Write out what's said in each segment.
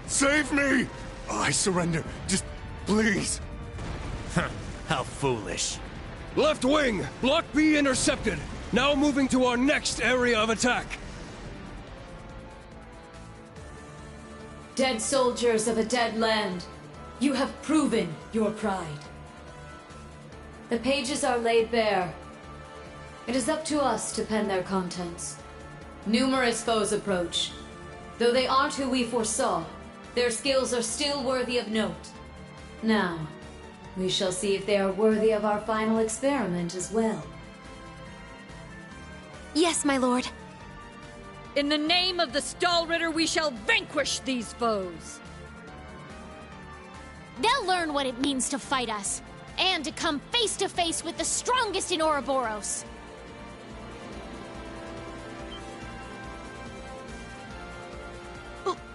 Save me! I surrender. Just please. How foolish. Left wing! Block B intercepted! Now moving to our next area of attack! Dead soldiers of a dead land, you have proven your pride. The pages are laid bare. It is up to us to pen their contents. Numerous foes approach. Though they aren't who we foresaw, their skills are still worthy of note. Now, we shall see if they are worthy of our final experiment as well. Yes, my lord. In the name of the Stahlritter, we shall vanquish these foes! They'll learn what it means to fight us, and to come face to face with the strongest in Ouroboros.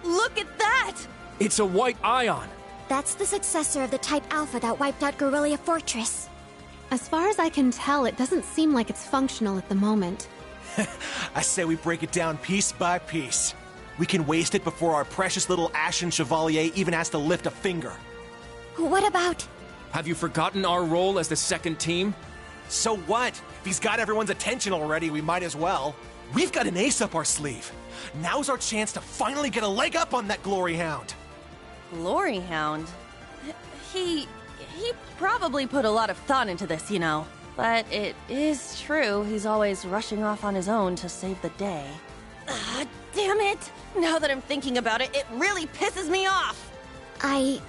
Look at that! It's a white ion! That's the successor of the Type Alpha that wiped out Guerrilla Fortress. As far as I can tell, it doesn't seem like it's functional at the moment. I say we break it down piece by piece. We can waste it before our precious little Ashen Chevalier even has to lift a finger. What about... Have you forgotten our role as the second team? So what? If he's got everyone's attention already, we might as well. We've got an ace up our sleeve. Now's our chance to finally get a leg up on that Glory Hound. Glory Hound? He probably put a lot of thought into this, you know. But it is true, he's always rushing off on his own to save the day. Damn it! Now that I'm thinking about it, it really pisses me off! I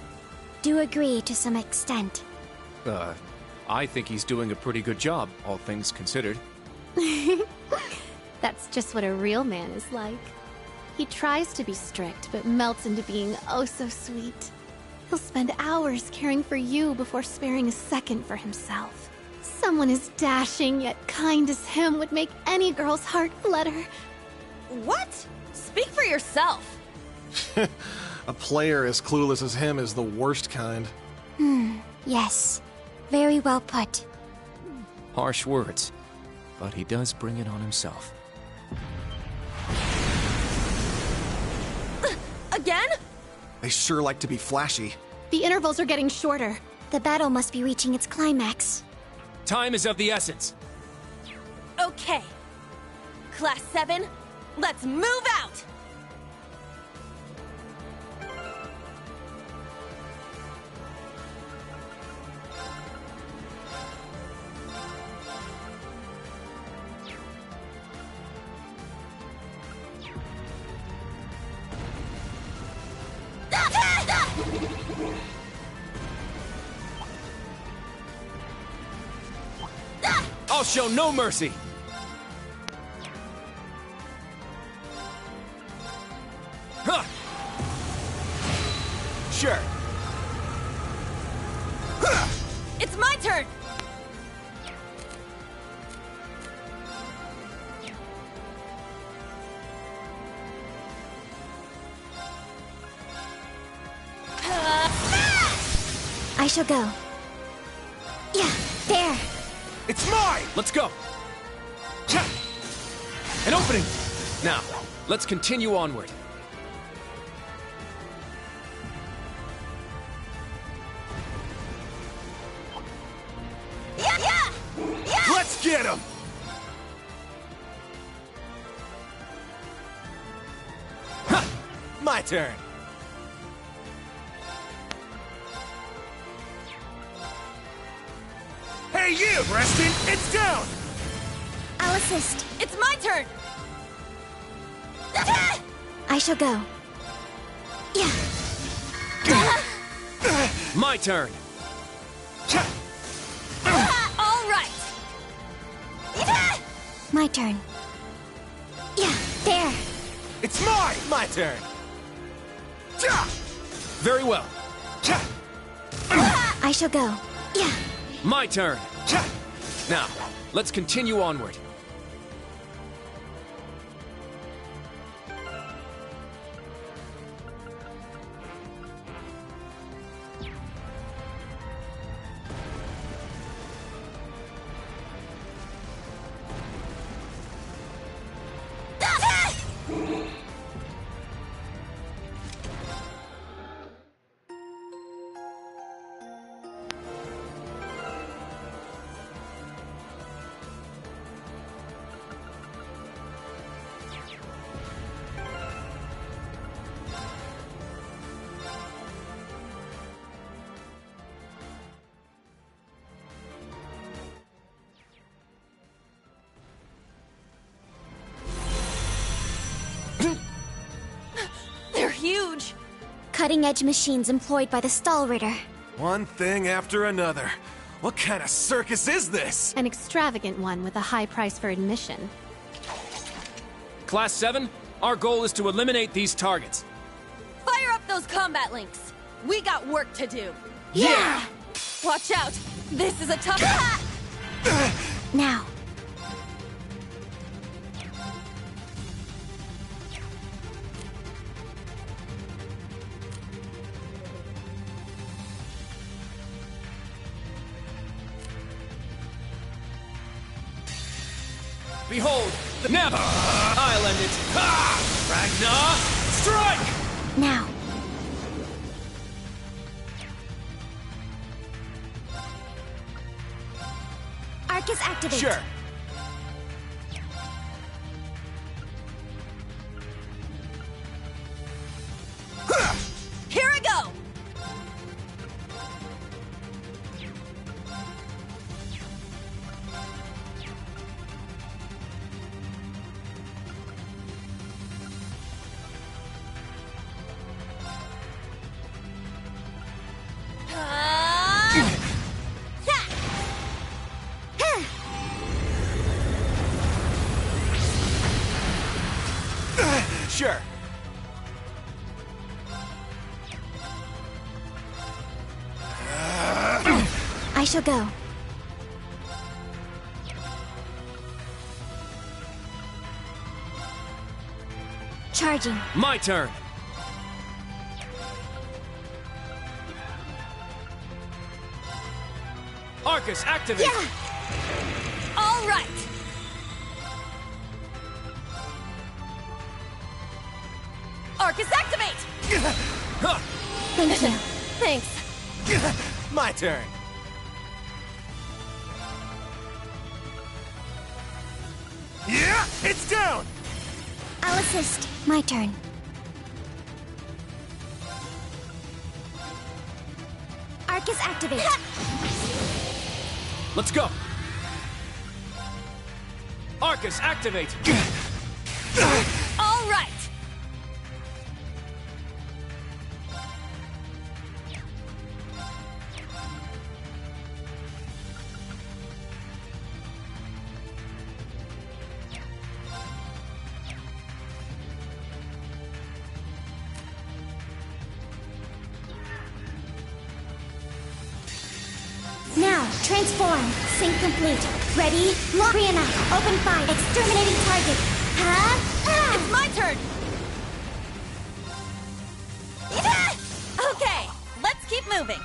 do agree to some extent. I think he's doing a pretty good job, all things considered. That's just what a real man is like. He tries to be strict, but melts into being oh so sweet. He'll spend hours caring for you before sparing a second for himself. Someone as dashing yet kind as him would make any girl's heart flutter. What? Speak for yourself! A player as clueless as him is the worst kind. Yes. Very well put. Harsh words, but he does bring it on himself. Again? They sure like to be flashy. The intervals are getting shorter. The battle must be reaching its climax. Time is of the essence. Okay. Class 7, let's move out! I'll show no mercy! Huh. Sure. It's my turn! I shall go. Yeah, there! It's mine! Let's go! Cha! An opening! Now, let's continue onward. Yeah! Let's get him! Ha! My turn. Hey you, Preston! It's down! I'll assist. It's my turn! I shall go. Yeah. My turn! Cha! All right! My turn. Yeah, there. It's my turn! Cha! Very well. Cha! I shall go. Yeah. My turn! Cha! Now, let's continue onward. cutting-edge machines employed by the Stahlritter. One thing after another. What kind of circus is this? An extravagant one with a high price for admission. Class 7, our goal is to eliminate these targets. Fire up those combat links! We got work to do. Yeah! Watch out! This is a tough... Now. Behold, the Neva! I'll end it! Ha! Ragnar, strike! Now. Arcus activate. Sure. Here I go! Sure. I shall go. Charging. My turn. Arcus, activate! Yeah! All right! Arcus, activate! Thank you. Thanks. My turn. Yeah, it's down! I'll assist. My turn. Arcus activate. Let's go! Arcus, activate! All right! Now, transform. Sync complete. Ready? Lock. Reunite. Open fire. Exterminating target. Huh? It's my turn! Okay, let's keep moving.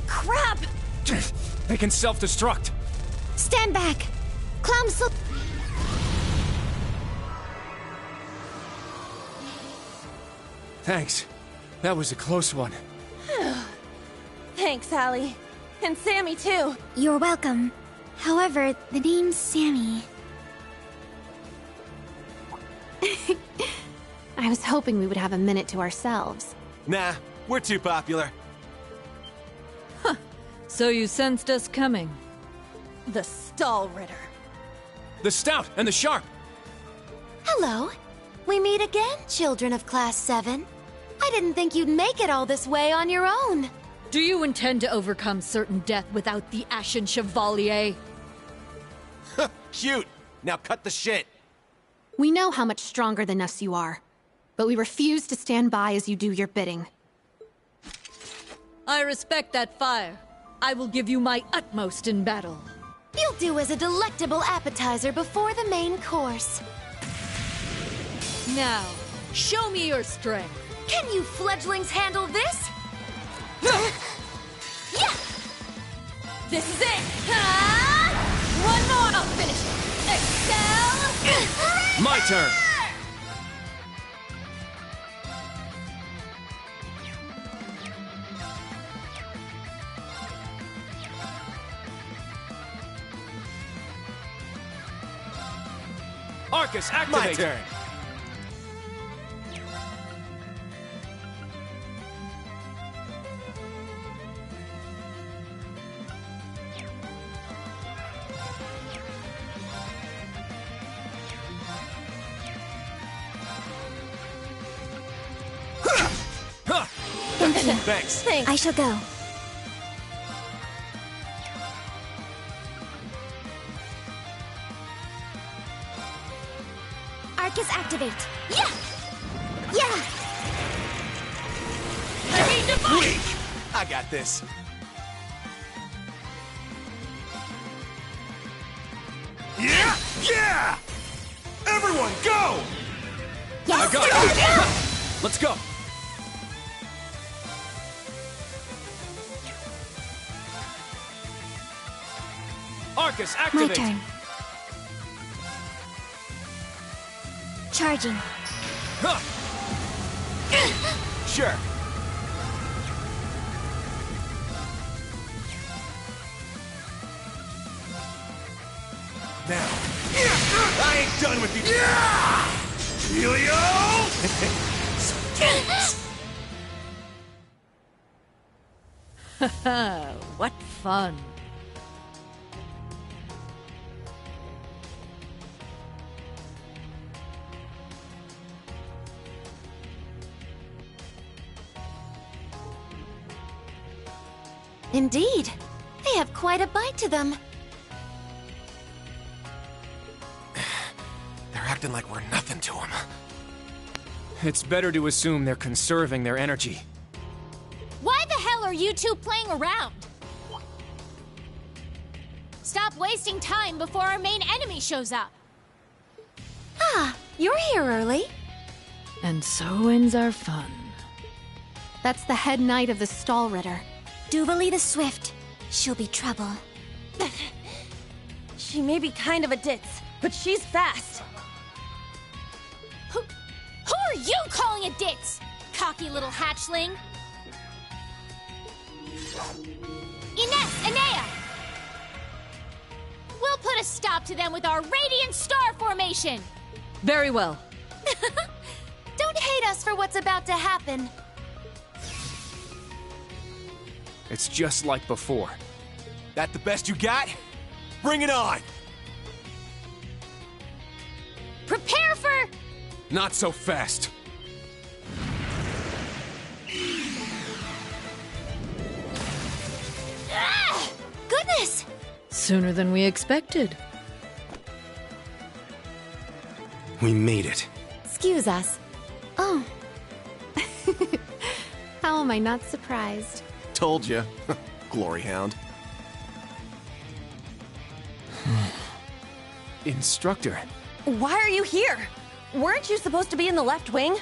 Crap! They can self-destruct. Stand back. Clown sal- Thanks. That was a close one. Thanks, Allie. And Sammy, too. You're welcome. However, the name's Sammy. I was hoping we would have a minute to ourselves. Nah, we're too popular. So you sensed us coming. The Stahlritter. The Stout and the Sharp. Hello. We meet again, children of Class 7. I didn't think you'd make it all this way on your own. Do you intend to overcome certain death without the Ashen Chevalier? Cute. Now cut the shit. We know how much stronger than us you are, but we refuse to stand by as you do your bidding. I respect that fire. I will give you my utmost in battle. You'll do as a delectable appetizer before the main course. Now, show me your strength. Can you fledglings handle this? Yeah! This is it! One more! I'll finish it! Excel! My turn. Arcus, activate! My turn. you. Thanks. Thanks. I shall go. Arcus activate. Yeah! Yeah! Weak! I got this. Yeah! Yeah! Everyone, go! Yes! I got it. Let's go. Arcus, My activate. turn. Charging. Huh. Sure. Now. I ain't done with you. Helio! What fun. Indeed. They have quite a bite to them. They're acting like we're nothing to them. It's better to assume they're conserving their energy. Why the hell are you two playing around? Stop wasting time before our main enemy shows up. Ah, you're here early. And so ends our fun. That's the head knight of the Stahlritter. Duvalie the Swift. She'll be trouble. She may be kind of a ditz, but she's fast. Who are you calling a ditz? Cocky little hatchling. Ines, Anea! We'll put a stop to them with our Radiant Star Formation! Very well. Don't hate us for what's about to happen. It's just like before. That the best you got? Bring it on! Prepare for... Not so fast. Ah! Goodness! Sooner than we expected. We made it. Excuse us. Oh. How am I not surprised? Told you. Glory Hound. Instructor. Why are you here? Weren't you supposed to be in the left wing?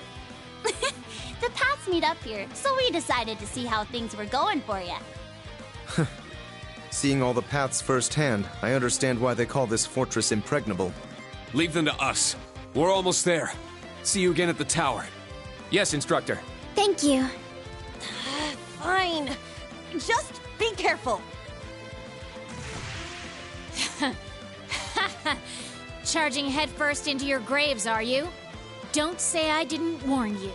The paths meet up here, so we decided to see how things were going for you. Seeing all the paths firsthand, I understand why they call this fortress impregnable. Leave them to us. We're almost there. See you again at the tower. Yes, Instructor. Thank you. Fine. Just be careful. Charging headfirst into your graves, are you? Don't say I didn't warn you.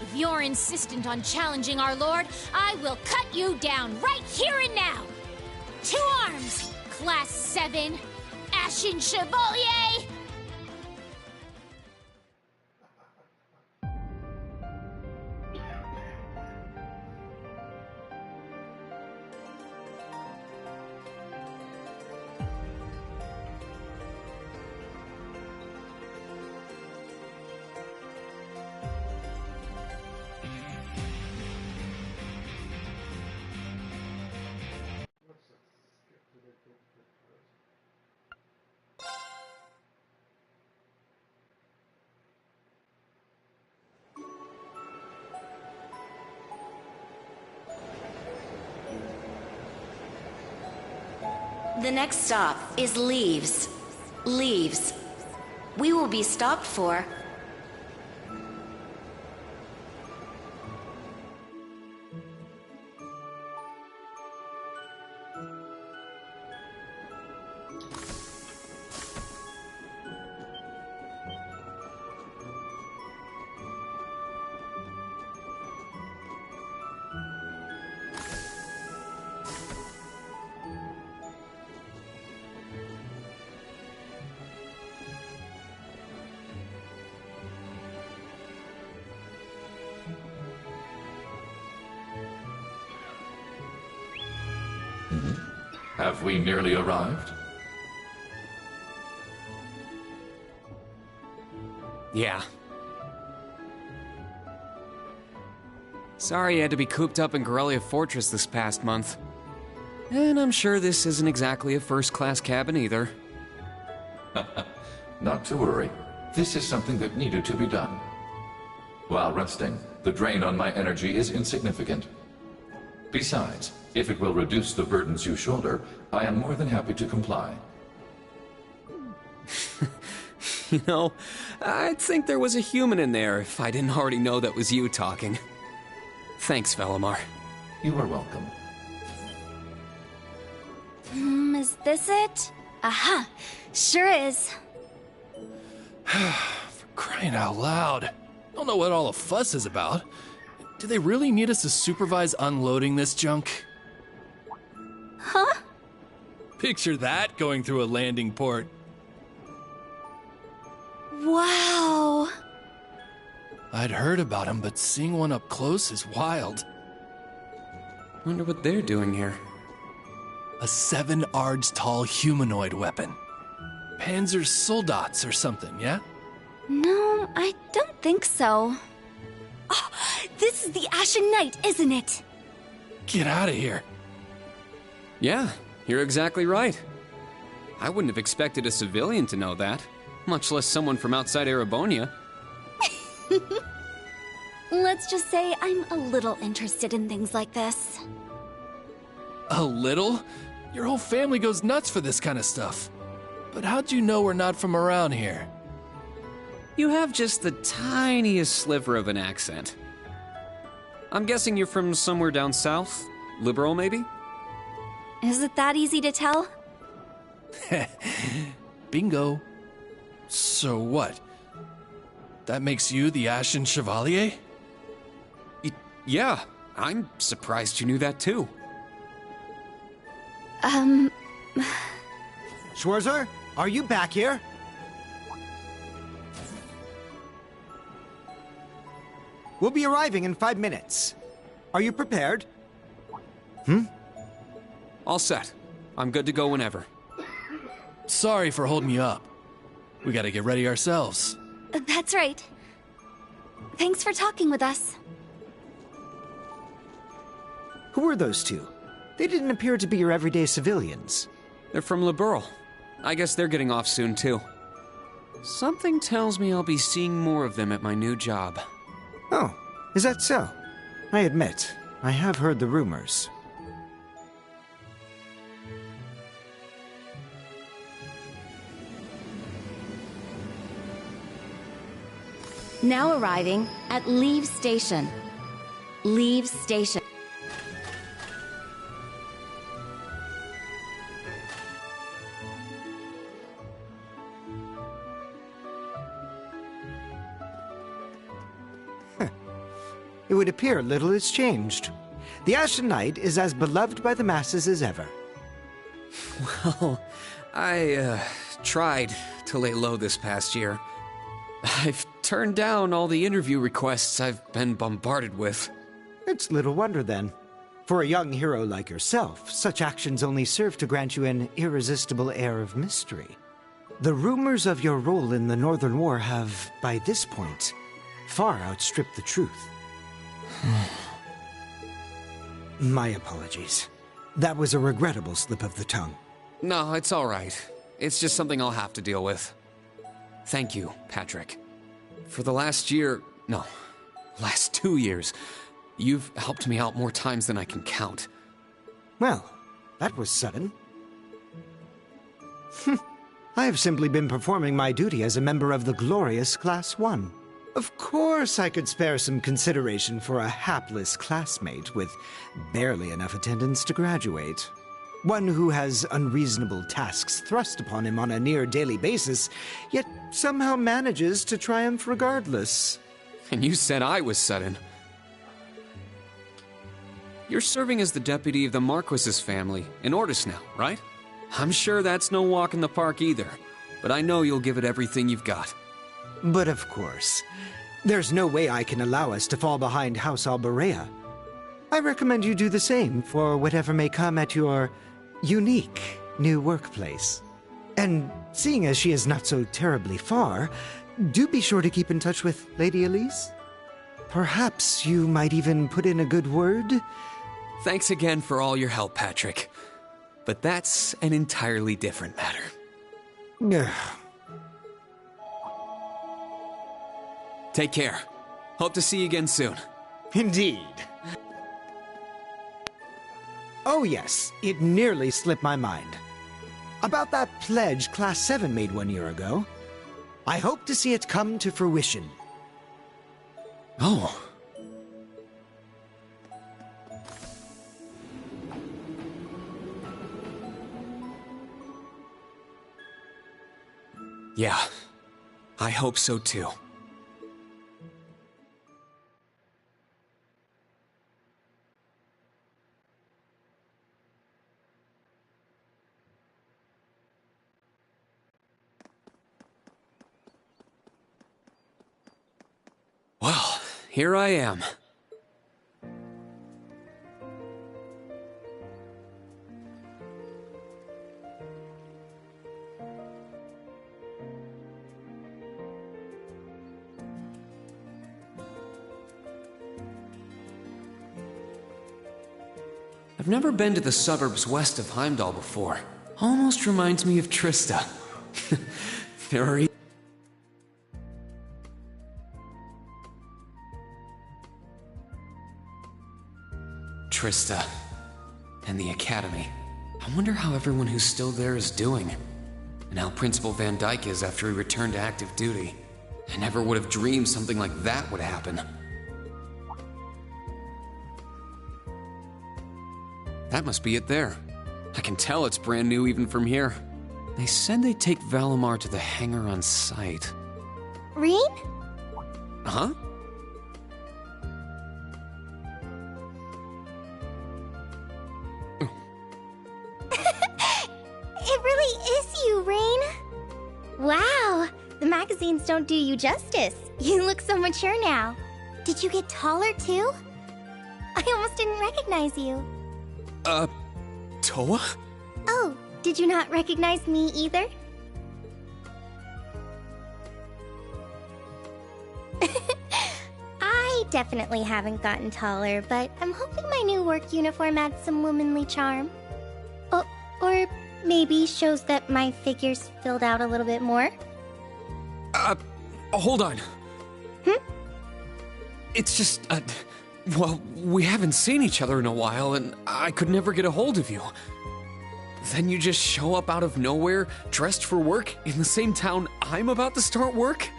If you're insistent on challenging our lord, I will cut you down right here and now! 2 arms! Class 7! Ashen Chevalier! The next stop is Leaves. Leaves. We will be stopped for... Have we nearly arrived? Yeah. Sorry you had to be cooped up in Corellia Fortress this past month. And I'm sure this isn't exactly a first-class cabin either. Not to worry. This is something that needed to be done. While resting, the drain on my energy is insignificant. Besides, if it will reduce the burdens you shoulder, I am more than happy to comply. You know, I'd think there was a human in there if I didn't already know that was you talking. Thanks, Velimar. You are welcome. Is this it? Aha! Sure is. For crying out loud. Don't know what all the fuss is about. Do they really need us to supervise unloading this junk? Huh? Picture that going through a landing port. Wow! I'd heard about them, but seeing one up close is wild. Wonder what they're doing here. A 7 ards tall humanoid weapon. Panzer Soldats or something, yeah? No, I don't think so. Oh, this is the Ashen Knight, isn't it? Get out of here. Yeah, you're exactly right. I wouldn't have expected a civilian to know that, much less someone from outside Erebonia. Let's just say I'm a little interested in things like this. A little? Your whole family goes nuts for this kind of stuff. But how'd you know we're not from around here? You have just the tiniest sliver of an accent. I'm guessing you're from somewhere down south? Liberal, maybe? Is it that easy to tell? Bingo. So what? That makes you the Ashen Chevalier? Yeah, I'm surprised you knew that too. Schwarzer, are you back here? We'll be arriving in 5 minutes. Are you prepared? All set. I'm good to go whenever. Sorry for holding you up. We gotta get ready ourselves. That's right. Thanks for talking with us. Who are those two? They didn't appear to be your everyday civilians. They're from Liberl. I guess they're getting off soon, too. Something tells me I'll be seeing more of them at my new job. Oh, is that so? I admit, I have heard the rumors. Now arriving at Leave Station. Leave Station. It would appear little has changed. The Ashen Knight is as beloved by the masses as ever. Well, I, tried to lay low this past year. I've turned down all the interview requests I've been bombarded with. It's little wonder, then. For a young hero like yourself, such actions only serve to grant you an irresistible air of mystery. The rumors of your role in the Northern War have, by this point, far outstripped the truth. My apologies. That was a regrettable slip of the tongue. No, it's all right. It's just something I'll have to deal with. Thank you, Patrick. For the last 2 years, you've helped me out more times than I can count. Well, that was sudden. I have simply been performing my duty as a member of the glorious Class 1. Of course I could spare some consideration for a hapless classmate with barely enough attendance to graduate. One who has unreasonable tasks thrust upon him on a near-daily basis, yet somehow manages to triumph regardless. And you said I was sudden. You're serving as the deputy of the Marquis's family in Ordis now, right? I'm sure that's no walk in the park either, but I know you'll give it everything you've got. But of course, there's no way I can allow us to fall behind House Alberea. I recommend you do the same for whatever may come at your unique new workplace. And seeing as she is not so terribly far, do be sure to keep in touch with Lady Elise. Perhaps you might even put in a good word? Thanks again for all your help, Patrick. But that's an entirely different matter. Take care. Hope to see you again soon. Indeed. Oh yes, it nearly slipped my mind. About that pledge Class 7 made 1 year ago. I hope to see it come to fruition. Oh. Yeah, I hope so too. Well, here I am. I've never been to the suburbs west of Heimdall before. Almost reminds me of Trista. There are Trista and the Academy. I wonder how everyone who's still there is doing, and how Principal Van Dyke is after he returned to active duty. I never would have dreamed something like that would happen. That must be it there. I can tell it's brand new even from here. They said they'd take Valimar to the hangar on site. Rean? Huh? It really is you, Rain. Wow, the magazines don't do you justice. You look so mature now. Did you get taller too? I almost didn't recognize you. Toa? Oh, did you not recognize me either? I definitely haven't gotten taller, but I'm hoping my new work uniform adds some womanly charm. Or maybe shows that my figure's filled out a little bit more. Hold on. It's just, well, we haven't seen each other in a while, and I could never get a hold of you. Then you just show up out of nowhere, dressed for work, in the same town I'm about to start work?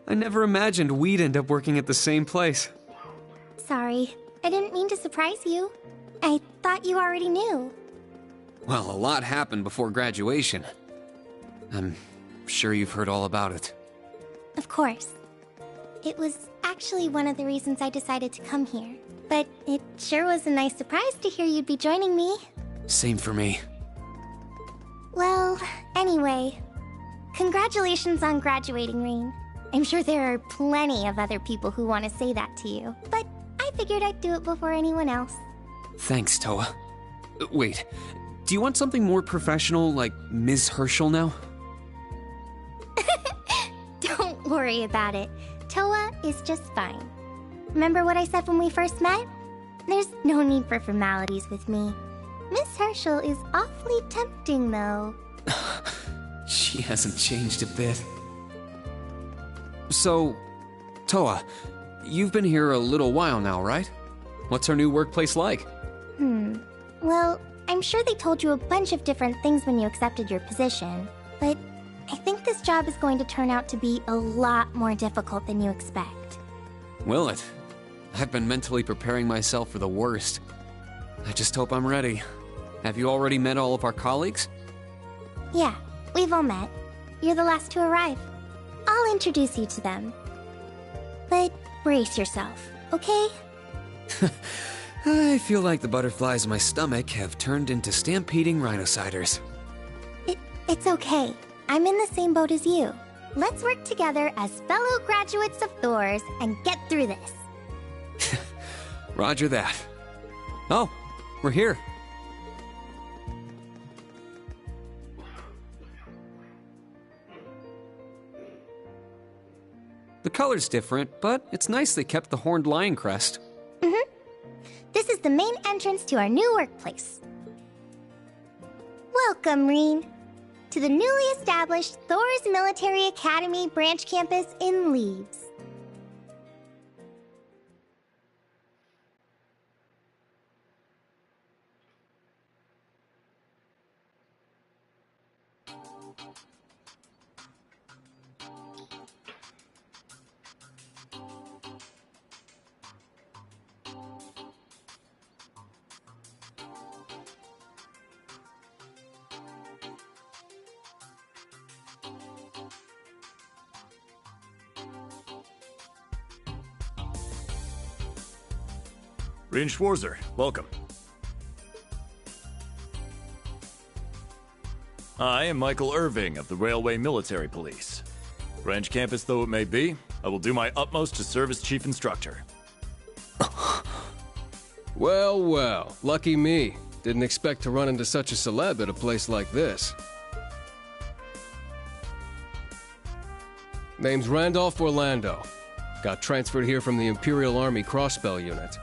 I never imagined we'd end up working at the same place. Sorry, I didn't mean to surprise you. I thought you already knew. Well, a lot happened before graduation. I'm sure you've heard all about it. Of course. It was actually one of the reasons I decided to come here. But it sure was a nice surprise to hear you'd be joining me. Same for me. Well, anyway, congratulations on graduating, Rain. I'm sure there are plenty of other people who want to say that to you, but I figured I'd do it before anyone else. Thanks, Toa. Wait, do you want something more professional, like Ms. Herschel now? Don't worry about it. Toa is just fine. Remember what I said when we first met? There's no need for formalities with me. Miss Herschel is awfully tempting, though. She hasn't changed a bit. So, Toa, you've been here a little while now, right? What's our new workplace like? Well, I'm sure they told you a bunch of different things when you accepted your position, but I think this job is going to turn out to be a lot more difficult than you expect. Will it? I've been mentally preparing myself for the worst. I just hope I'm ready. Have you already met all of our colleagues? Yeah, we've all met. You're the last to arrive. I'll introduce you to them. But brace yourself, okay? I feel like the butterflies in my stomach have turned into stampeding rhinociders. It's okay. I'm in the same boat as you. Let's work together as fellow graduates of Thors and get through this. Roger that. Oh, we're here. The color's different, but it's nice they kept the horned lion crest. Mm-hmm. This is the main entrance to our new workplace. Welcome, Rean, to the newly established Thor's Military Academy branch campus in Leaves. Rean Schwarzer, welcome. I am Michael Irving of the Railway Military Police. Branch campus though it may be, I will do my utmost to serve as chief instructor. Well, well, lucky me. Didn't expect to run into such a celeb at a place like this. Name's Randolph Orlando. Got transferred here from the Imperial Army Crossbell Unit.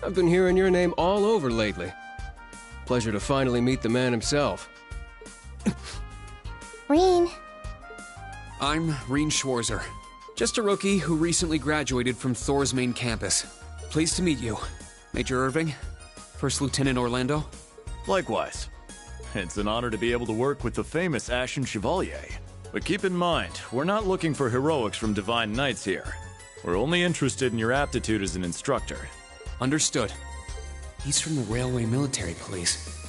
I've been hearing your name all over lately. Pleasure to finally meet the man himself. Rean. I'm Rean Schwarzer. Just a rookie who recently graduated from Thor's main campus. Pleased to meet you, Major Irving, First Lieutenant Orlando. Likewise. It's an honor to be able to work with the famous Ashen Chevalier. But keep in mind, we're not looking for heroics from Divine Knights here. We're only interested in your aptitude as an instructor. Understood. He's from the Railway Military Police.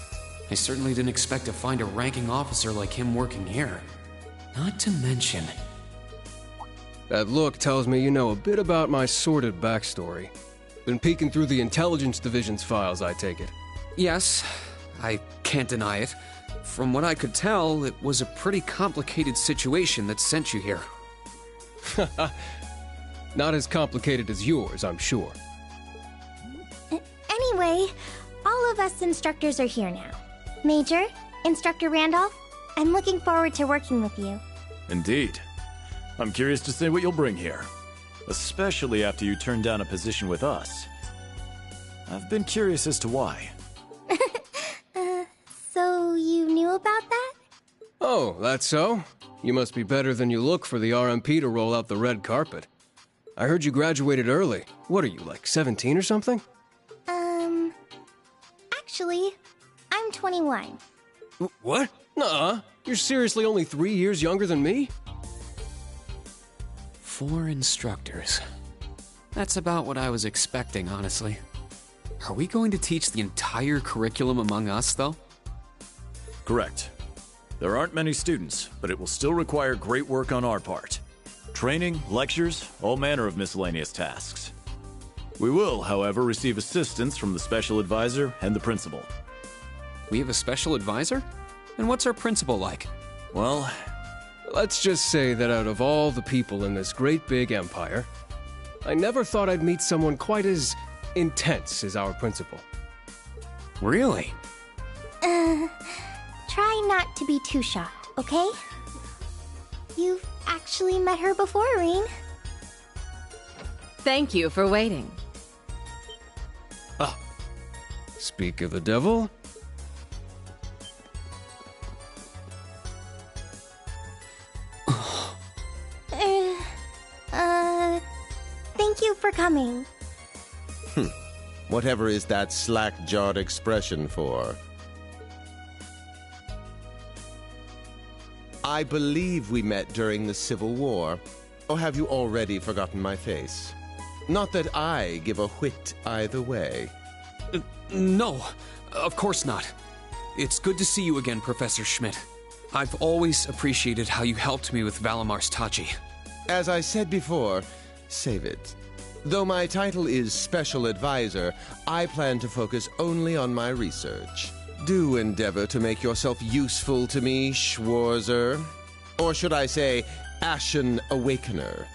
I certainly didn't expect to find a ranking officer like him working here. Not to mention... That look tells me you know a bit about my sordid backstory. Been peeking through the Intelligence Division's files, I take it. Yes, I can't deny it. From what I could tell, it was a pretty complicated situation that sent you here. Not as complicated as yours, I'm sure. Anyway, all of us instructors are here now. Major, Instructor Randolph, I'm looking forward to working with you. Indeed. I'm curious to see what you'll bring here. Especially after you turn down a position with us. I've been curious as to why. So you knew about that? Oh, that's so? You must be better than you look for the RMP to roll out the red carpet. I heard you graduated early. What are you, like 17 or something? Actually, I'm 21. What? Nuh-uh. You're seriously only 3 years younger than me? 4 instructors. That's about what I was expecting, honestly. Are we going to teach the entire curriculum among us, though? Correct. There aren't many students, but it will still require great work on our part. Training, lectures, all manner of miscellaneous tasks. We will, however, receive assistance from the special advisor and the principal. We have a special advisor? And what's our principal like? Well, let's just say that out of all the people in this great big empire, I never thought I'd meet someone quite as intense as our principal. Really? Try not to be too shocked, okay? You've actually met her before, Rean. Thank you for waiting. Ah. Speak of the devil. Thank you for coming. Whatever is that slack-jawed expression for? I believe we met during the Civil War. Or have you already forgotten my face? Not that I give a whit either way. No, of course not. It's good to see you again, Professor Schmidt. I've always appreciated how you helped me with Valamar's Tachi. As I said before, save it. Though my title is Special Advisor, I plan to focus only on my research. Do endeavor to make yourself useful to me, Schwarzer. Or should I say, Ashen Awakener.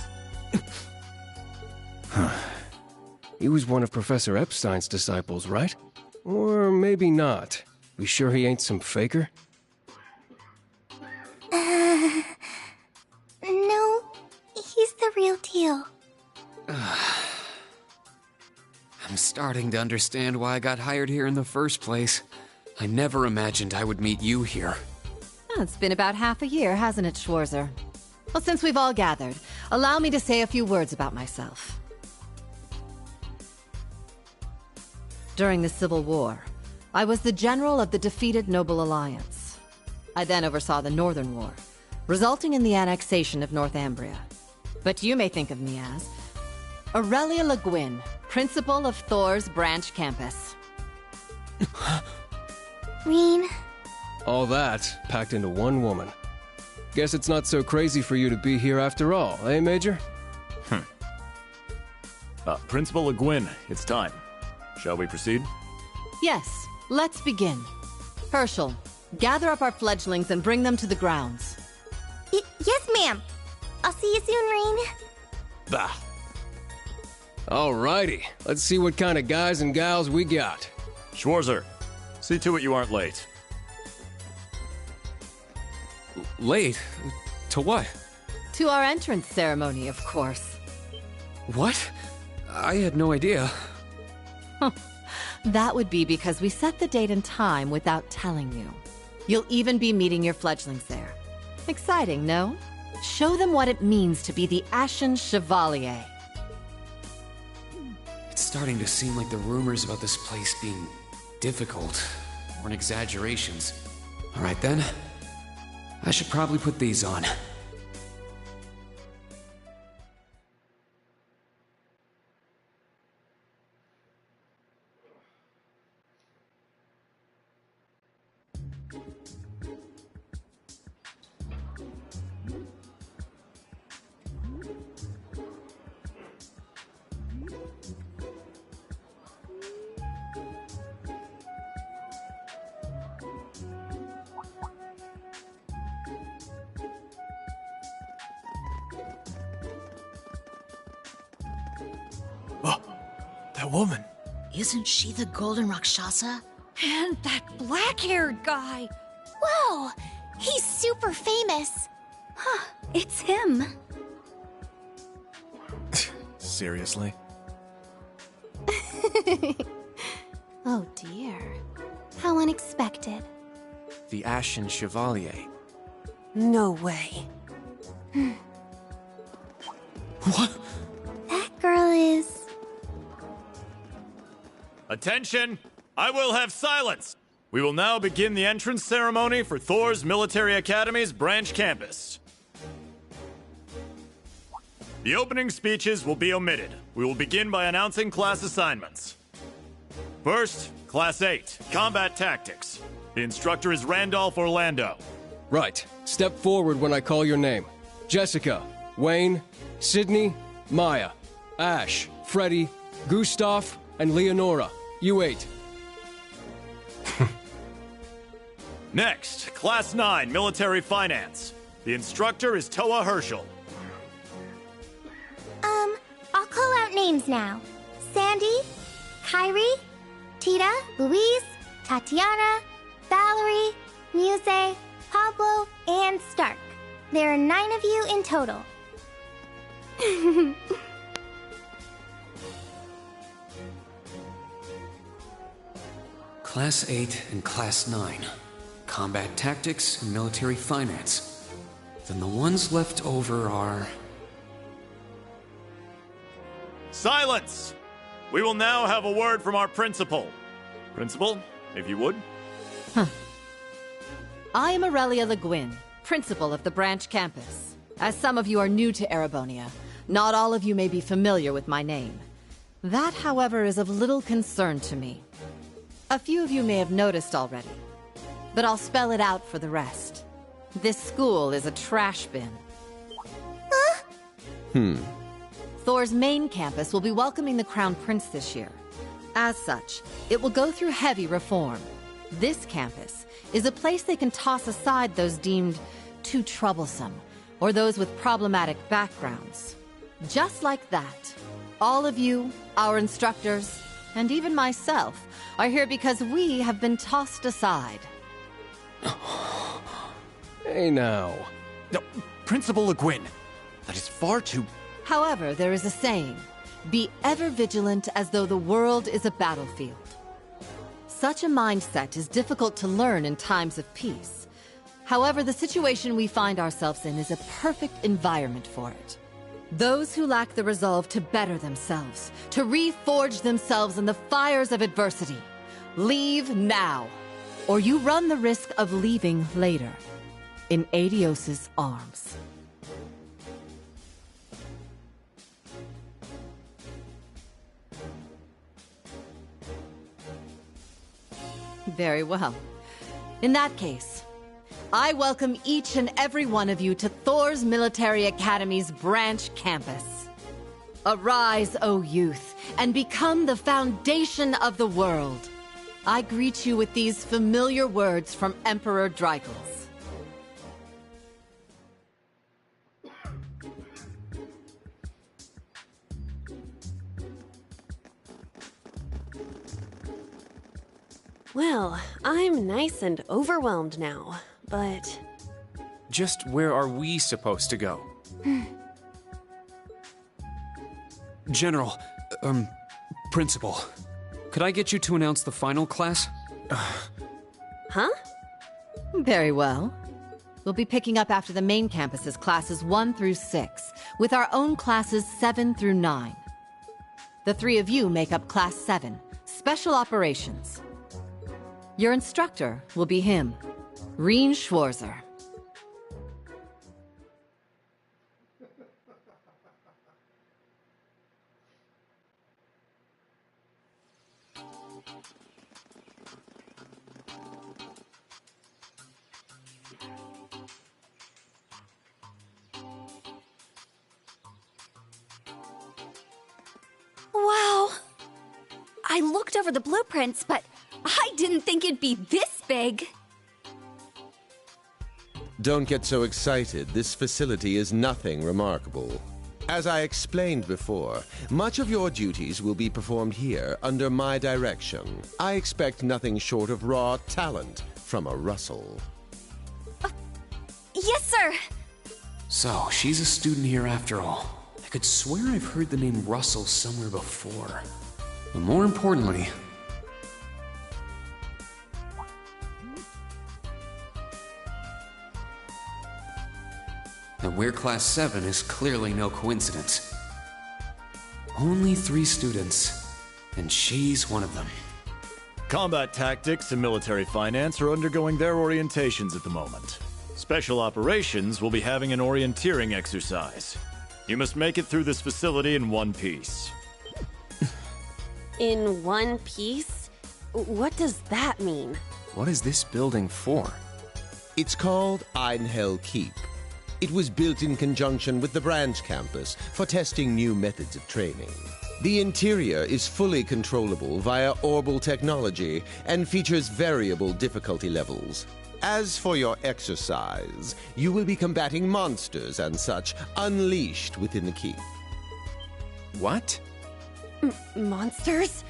He was one of Professor Epstein's disciples, right? Or maybe not. We sure he ain't some faker? No, he's the real deal. I'm starting to understand why I got hired here in the first place. I never imagined I would meet you here. Oh, it's been about half a year, hasn't it, Schwarzer? Well, since we've all gathered, allow me to say a few words about myself. During the Civil War, I was the general of the defeated Noble Alliance. I then oversaw the Northern War, resulting in the annexation of Northumbria. But you may think of me as Aurelia Le Guin, principal of Thor's branch campus. Rean. All that packed into one woman. Guess it's not so crazy for you to be here after all, eh, Major? Principal Le Guin, it's time. Shall we proceed? Yes, let's begin. Herschel, gather up our fledglings and bring them to the grounds. Yes, ma'am. I'll see you soon, Rean. Bah. Alrighty, let's see what kind of guys and gals we got. Schwarzer, see to it you aren't late. Late? To what? To our entrance ceremony, of course. What? I had no idea. That would be because we set the date and time without telling you. You'll even be meeting your fledglings there. Exciting, no? Show them what it means to be the Ashen Chevalier. It's starting to seem like the rumors about this place being difficult weren't exaggerations. All right then. I should probably put these on. That woman. Isn't she the Golden Rakshasa? And that black-haired guy. Whoa! He's super famous. Huh, it's him. Seriously? Oh dear. How unexpected. The Ashen Chevalier. No way. What? That girl is... Attention! I will have silence! We will now begin the entrance ceremony for Thor's Military Academy's branch campus. The opening speeches will be omitted. We will begin by announcing class assignments. First, Class 8, Combat Tactics. The instructor is Randolph Orlando. Right. Step forward when I call your name. Jessica, Wayne, Sydney, Maya, Ash, Freddy, Gustav, and Leonora. You 8. Next, Class 9, Military Finance. The instructor is Toa Herschel. I'll call out names now. Sandy, Kyrie, Tita, Louise, Tatiana, Valerie, Muse, Pablo, and Stark. There are 9 of you in total. Class 8 and Class 9. Combat Tactics and Military Finance. Then the ones left over are... Silence! We will now have a word from our principal. Principal, if you would. I am Aurelia Le Guin, principal of the branch campus. As some of you are new to Erebonia, not all of you may be familiar with my name. That, however, is of little concern to me. A few of you may have noticed already, but I'll spell it out for the rest. This school is a trash bin. Thor's main campus will be welcoming the Crown Prince this year. As such, it will go through heavy reform. This campus is a place they can toss aside those deemed too troublesome, or those with problematic backgrounds. Just like that, All of you, our instructors, and even myself, are here because we have been tossed aside. Hey now. No, Principal Le Guin, that is far too... However, there is a saying, be ever vigilant as though the world is a battlefield. Such a mindset is difficult to learn in times of peace. However, the situation we find ourselves in is a perfect environment for it. Those who lack the resolve to better themselves, to reforge themselves in the fires of adversity, leave now, or you run the risk of leaving later, in Aidios's arms. Very well. In that case, I welcome each and every one of you to Thor's Military Academy's branch campus. Arise, O youth, and become the foundation of the world. I greet you with these familiar words from Emperor Drycles. Well, I'm nice and overwhelmed now, but... Just where are we supposed to go? General, Principal, could I get you to announce the final class? Huh? Very well. We'll be picking up after the main campus's classes 1 through 6, with our own classes 7 through 9. The 3 of you make up Class 7, Special Operations. Your instructor will be him, Rean Schwarzer. Wow! I looked over the blueprints, but I didn't think it'd be this big. Don't get so excited. This facility is nothing remarkable. As I explained before, much of your duties will be performed here under my direction. I expect nothing short of raw talent from a Russell. Yes, sir! So, she's a student here after all. I could swear I've heard the name Russell somewhere before. But more importantly... that we're Class 7 is clearly no coincidence. Only 3 students, and she's one of them. Combat tactics and military finance are undergoing their orientations at the moment. Special Operations will be having an orienteering exercise. You must make it through this facility in one piece. In one piece? What does that mean? What is this building for? It's called Einhell Keep. It was built in conjunction with the branch campus for testing new methods of training. The interior is fully controllable via Orbal technology and features variable difficulty levels. As for your exercise, you will be combating monsters and such unleashed within the keep. What? Monsters?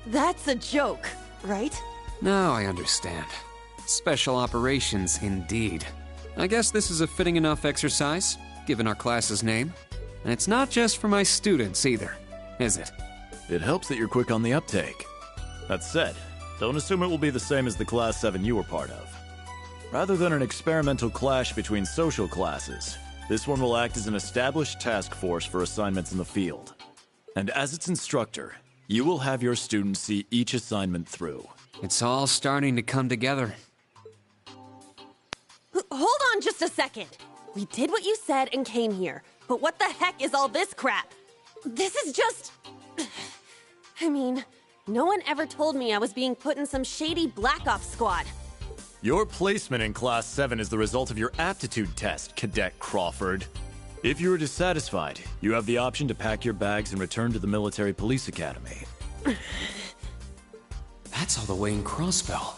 That's a joke, right? Now I understand. Special Operations indeed. I guess this is a fitting enough exercise, given our class's name. And it's not just for my students either, is it? It helps that you're quick on the uptake. That said, don't assume it will be the same as the Class 7 you were part of. Rather than an experimental clash between social classes, this one will act as an established task force for assignments in the field. And as its instructor, you will have your students see each assignment through. It's all starting to come together. Hold on just a second. We did what you said and came here, but what the heck is all this crap? This is just... I mean, no one ever told me I was being put in some shady Black Ops squad. Your placement in Class 7 is the result of your aptitude test, Cadet Crawford. If you are dissatisfied, you have the option to pack your bags and return to the Military Police Academy. That's all the way in Crossbell.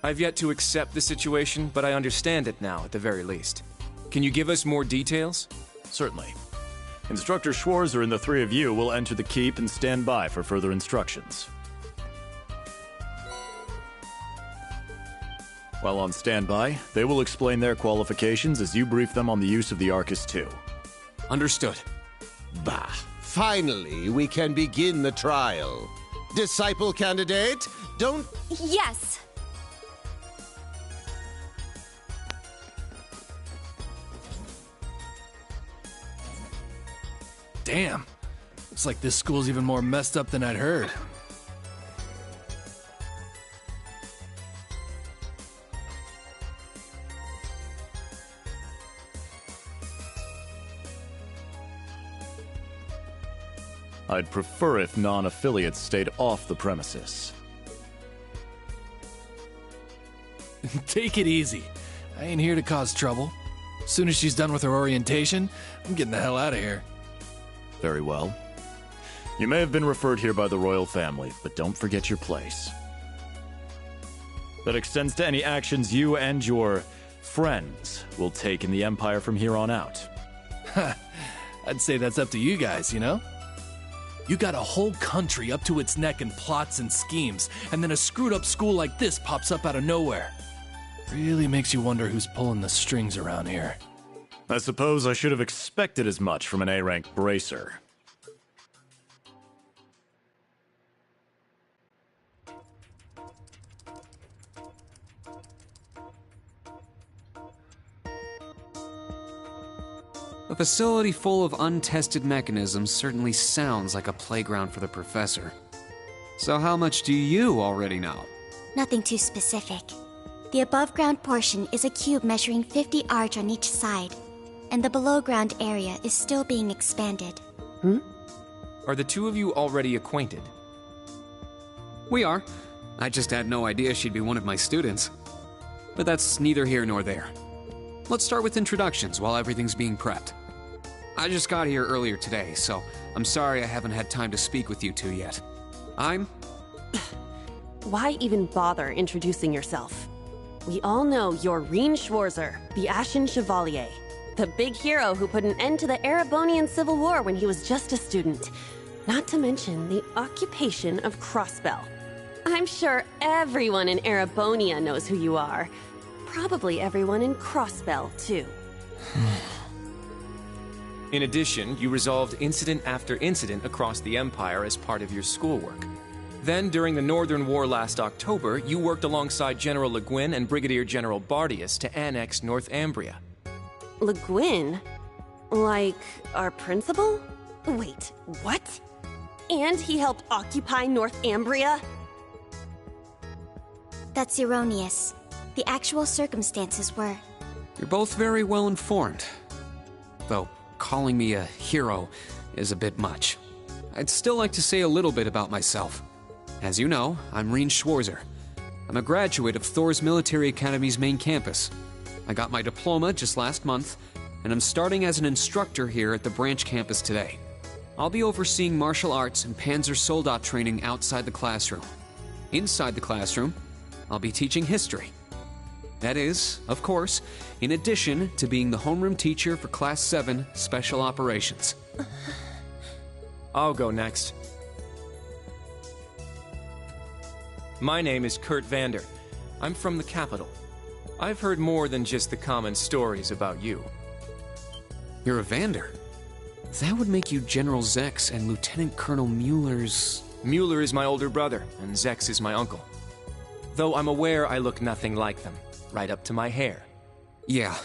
I've yet to accept the situation, but I understand it now, at the very least. Can you give us more details? Certainly. Instructor Schwarzer and the three of you will enter the keep and stand by for further instructions. While on standby, they will explain their qualifications as you brief them on the use of the Arcus II. Understood. Bah, finally we can begin the trial. Disciple candidate, don't... Yes! Damn. Looks like this school's even more messed up than I'd heard. I'd prefer if non-affiliates stayed off the premises. Take it easy. I ain't here to cause trouble. As soon as she's done with her orientation, I'm getting the hell out of here. Very well. You may have been referred here by the royal family, but don't forget your place. That extends to any actions you and your friends will take in the Empire from here on out. I'd say that's up to you guys, you know? You got a whole country up to its neck in plots and schemes, and then a screwed up school like this pops up out of nowhere. Really makes you wonder who's pulling the strings around here. I suppose I should have expected as much from an A-rank bracer. A facility full of untested mechanisms certainly sounds like a playground for the professor. So how much do you already know? Nothing too specific. The above-ground portion is a cube measuring 50 arch on each side, and the below-ground area is still being expanded. Are the two of you already acquainted? We are. I just had no idea she'd be one of my students. But that's neither here nor there. Let's start with introductions while everything's being prepped. I just got here earlier today, so I'm sorry I haven't had time to speak with you two yet. I'm... Why even bother introducing yourself? We all know you're Reen Schwarzer, the Ashen Chevalier, the big hero who put an end to the Erebonian Civil War when he was just a student. Not to mention the occupation of Crossbell. I'm sure everyone in Erebonia knows who you are. Probably everyone in Crossbell, too. In addition, you resolved incident after incident across the Empire as part of your schoolwork. Then, during the Northern War last October, you worked alongside General Le Guin and Brigadier General Bardius to annex Northumbria. Le Guin? Like, our principal? Wait, what? And he helped occupy Northumbria? That's erroneous. The actual circumstances were... You're both very well informed. Though, calling me a hero is a bit much. I'd still like to say a little bit about myself. As you know, I'm Reen Schwarzer. I'm a graduate of Thor's Military Academy's main campus. I got my diploma just last month, and I'm starting as an instructor here at the branch campus today. I'll be overseeing martial arts and Panzer Soldat training outside the classroom. Inside the classroom, I'll be teaching history. That is, of course, in addition to being the homeroom teacher for Class 7 Special Operations. I'll go next. My name is Kurt Vander. I'm from the capital. I've heard more than just the common stories about you. You're a Vander? That would make you General Zex and Lieutenant Colonel Mueller's... Mueller is my older brother, and Zex is my uncle. Though I'm aware I look nothing like them, right up to my hair. Yeah.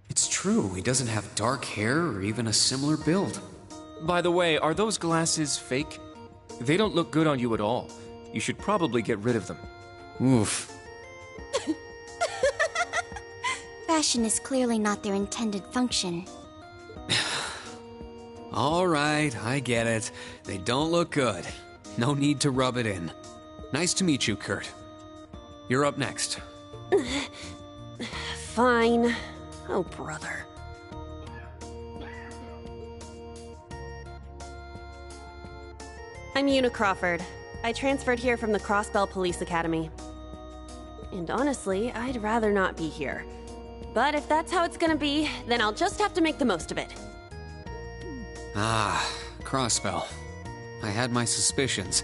It's true, he doesn't have dark hair or even a similar build. By the way, are those glasses fake? They don't look good on you at all. You should probably get rid of them. Oof. Fashion is clearly not their intended function. All right, I get it. They don't look good. No need to rub it in. Nice to meet you, Kurt. You're up next. Fine. Oh, brother. I'm Una Crawford. I transferred here from the Crossbell Police Academy. And honestly, I'd rather not be here. But if that's how it's gonna be, then I'll just have to make the most of it. Ah, Crossbell. I had my suspicions.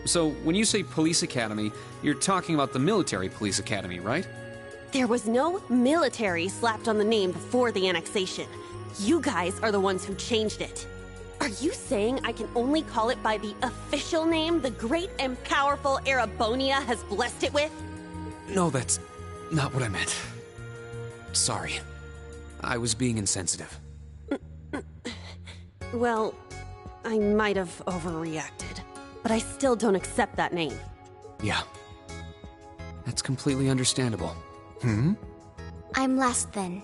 So, when you say police academy, you're talking about the military police academy, right? There was no military slapped on the name before the annexation. You guys are the ones who changed it. Are you saying I can only call it by the official name the great and powerful Erebonia has blessed it with? No, that's not what I meant. Sorry. I was being insensitive. Well, I might have overreacted, but I still don't accept that name. Yeah. That's completely understandable. I'm last then.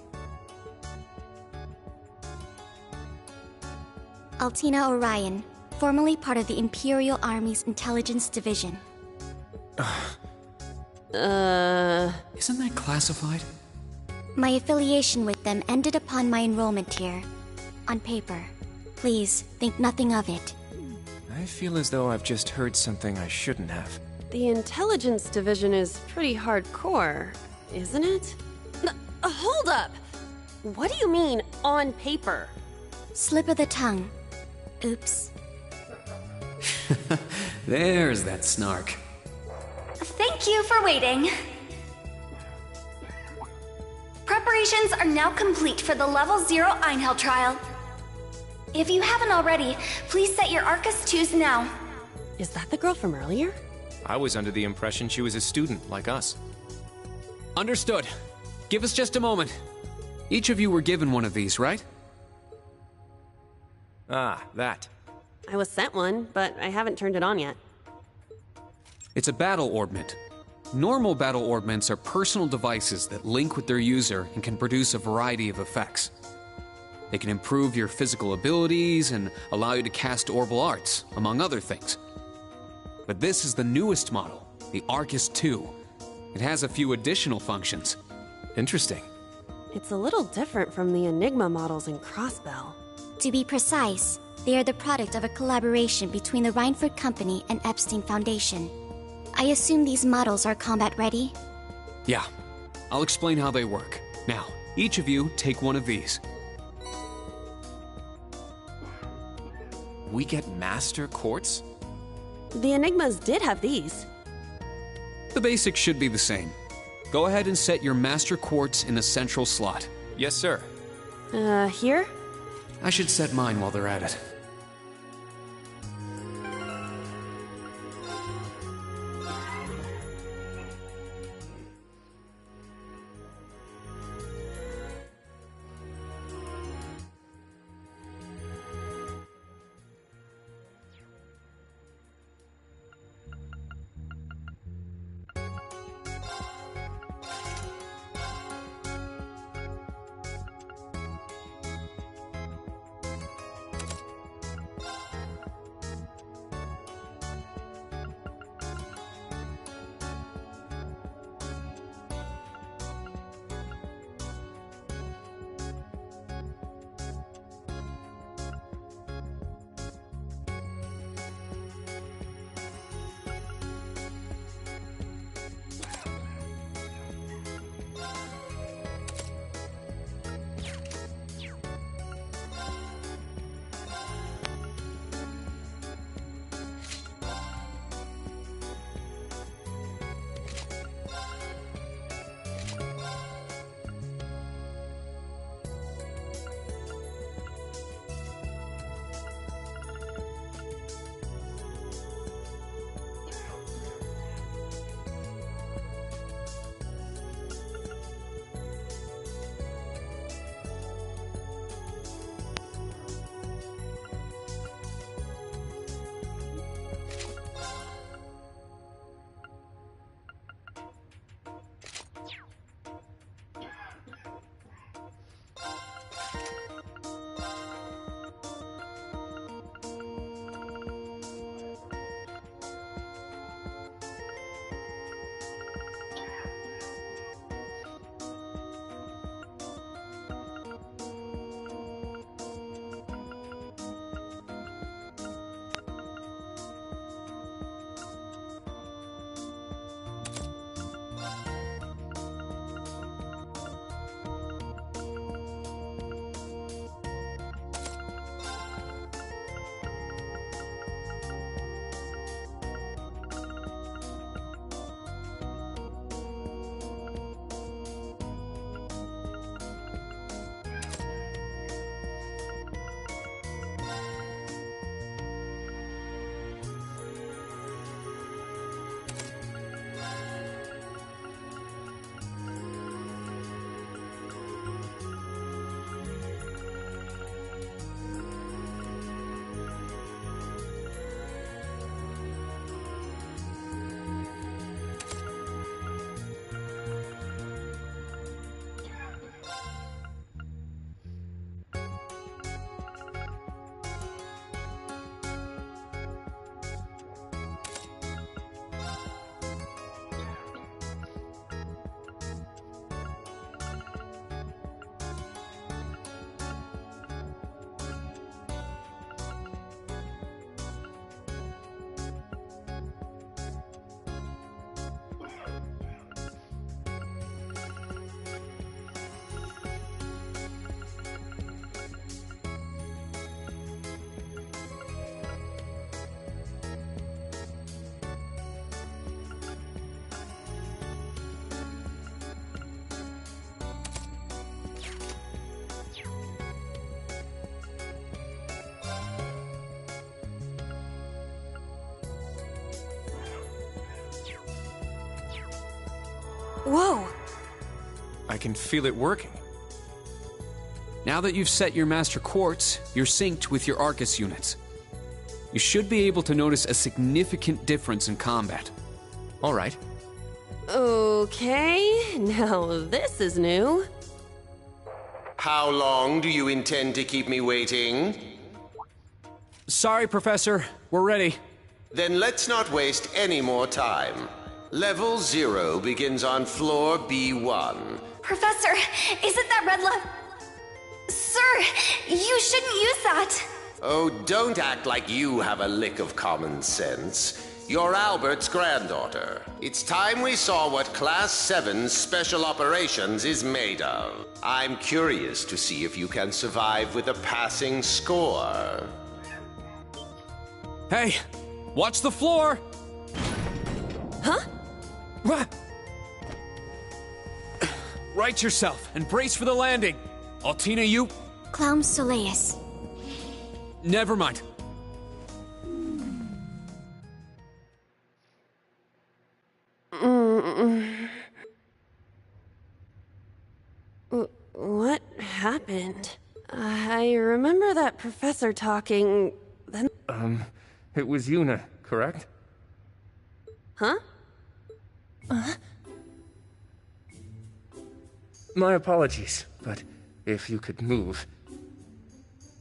Altina Orion, formerly part of the Imperial Army's Intelligence Division. Isn't that classified? My affiliation with them ended upon my enrollment here. On paper. Please, think nothing of it. I feel as though I've just heard something I shouldn't have. The Intelligence Division is pretty hardcore, isn't it? Hold up! What do you mean, on paper? Slip of the tongue. Oops. There's that snark. Thank you for waiting. Preparations are now complete for the Level 0 Einhell trial. If you haven't already, please set your Arcus 2s now. Is that the girl from earlier? I was under the impression she was a student, like us. Understood. Give us just a moment. Each of you were given one of these, right? Ah, that. I was sent one, but I haven't turned it on yet. It's a battle orbment. Normal battle orbments are personal devices that link with their user and can produce a variety of effects. They can improve your physical abilities and allow you to cast orbal arts, among other things. But this is the newest model, the Arcus 2. It has a few additional functions. Interesting. It's a little different from the Enigma models in Crossbell. To be precise, they are the product of a collaboration between the Reinford Company and Epstein Foundation. I assume these models are combat ready? Yeah. I'll explain how they work. Now, each of you take one of these. We get Master Quartz? The Enigmas did have these. The basics should be the same. Go ahead and set your Master Quartz in the central slot. Yes, sir. Here? I should set mine while they're at it. Whoa! I can feel it working. Now that you've set your Master Quartz, you're synced with your Arcus units. You should be able to notice a significant difference in combat. All right. Okay, now this is new. How long do you intend to keep me waiting? Sorry, Professor. We're ready. Then let's not waste any more time. Level 0 begins on floor B1. Professor, is it that red love? Sir, you shouldn't use that. Oh, don't act like you have a lick of common sense. You're Albert's granddaughter. It's time we saw what Class 7 Special Operations is made of. I'm curious to see if you can survive with a passing score. Hey, watch the floor! Huh? Right yourself and brace for the landing. Altina, you... Clown Soleus. Never mind. What happened? I remember that professor talking, then... It was Yuna, correct? Huh? My apologies, but if you could move.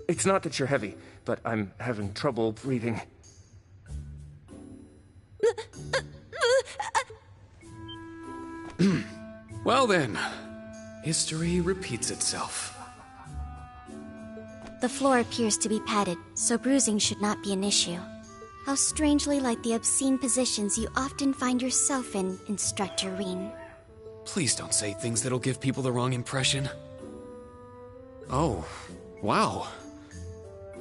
It's not that you're heavy, but I'm having trouble breathing. Well then, history repeats itself. The floor appears to be padded, so bruising should not be an issue. How strangely like the obscene positions you often find yourself in, Instructor Reen. Please don't say things that'll give people the wrong impression. Oh, wow.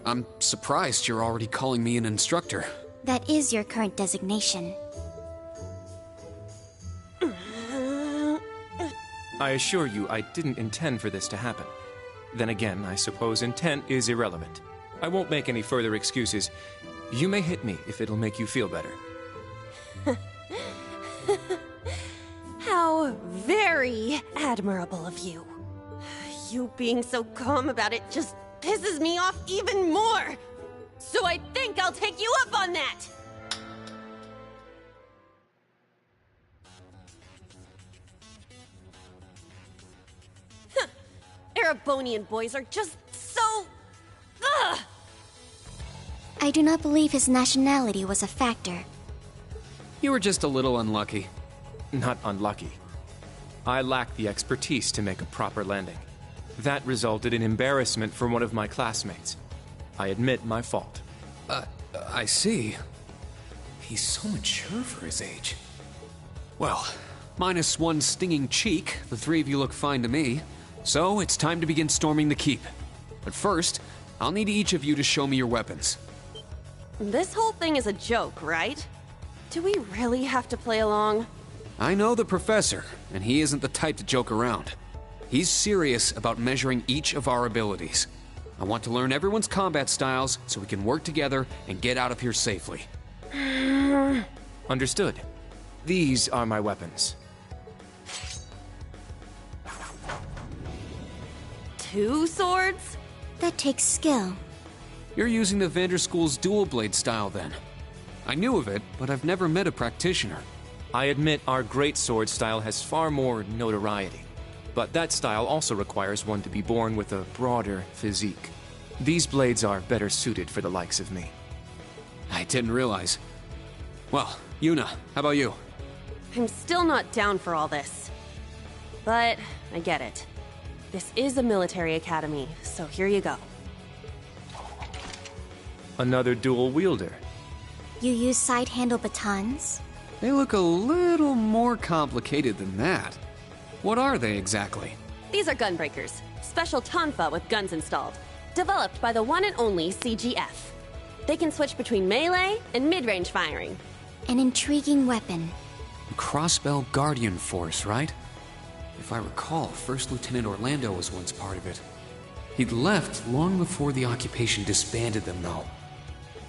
I'm surprised you're already calling me an instructor. That is your current designation. I assure you, I didn't intend for this to happen. Then again, I suppose intent is irrelevant. I won't make any further excuses. You may hit me if it'll make you feel better. How very admirable of you. You being so calm about it just pisses me off even more. So I think I'll take you up on that. Erebonian boys are just so... Ugh! I do not believe his nationality was a factor. You were just a little unlucky. Not unlucky. I lacked the expertise to make a proper landing. That resulted in embarrassment for one of my classmates. I admit my fault. I see. He's so mature for his age. Well, minus one stinging cheek, the three of you look fine to me. So, it's time to begin storming the keep. But first, I'll need each of you to show me your weapons. This whole thing is a joke, right? Do we really have to play along? I know the professor, and he isn't the type to joke around. He's serious about measuring each of our abilities. I want to learn everyone's combat styles so we can work together and get out of here safely. Understood. These are my weapons. 2 swords? That takes skill. You're using the Vanderschool's dual blade style then. I knew of it, but I've never met a practitioner. I admit our great sword style has far more notoriety. But that style also requires one to be born with a broader physique. These blades are better suited for the likes of me. I didn't realize. Well, Yuna, how about you? I'm still not down for all this. But I get it. This is a military academy, so here you go. Another dual wielder. You use side-handle batons? They look a little more complicated than that. What are they exactly? These are gunbreakers, special tonfa with guns installed, developed by the one and only CGF. They can switch between melee and mid-range firing. An intriguing weapon. Crossbell Guardian Force, right? If I recall, First Lieutenant Orlando was once part of it. He'd left long before the occupation disbanded them, though.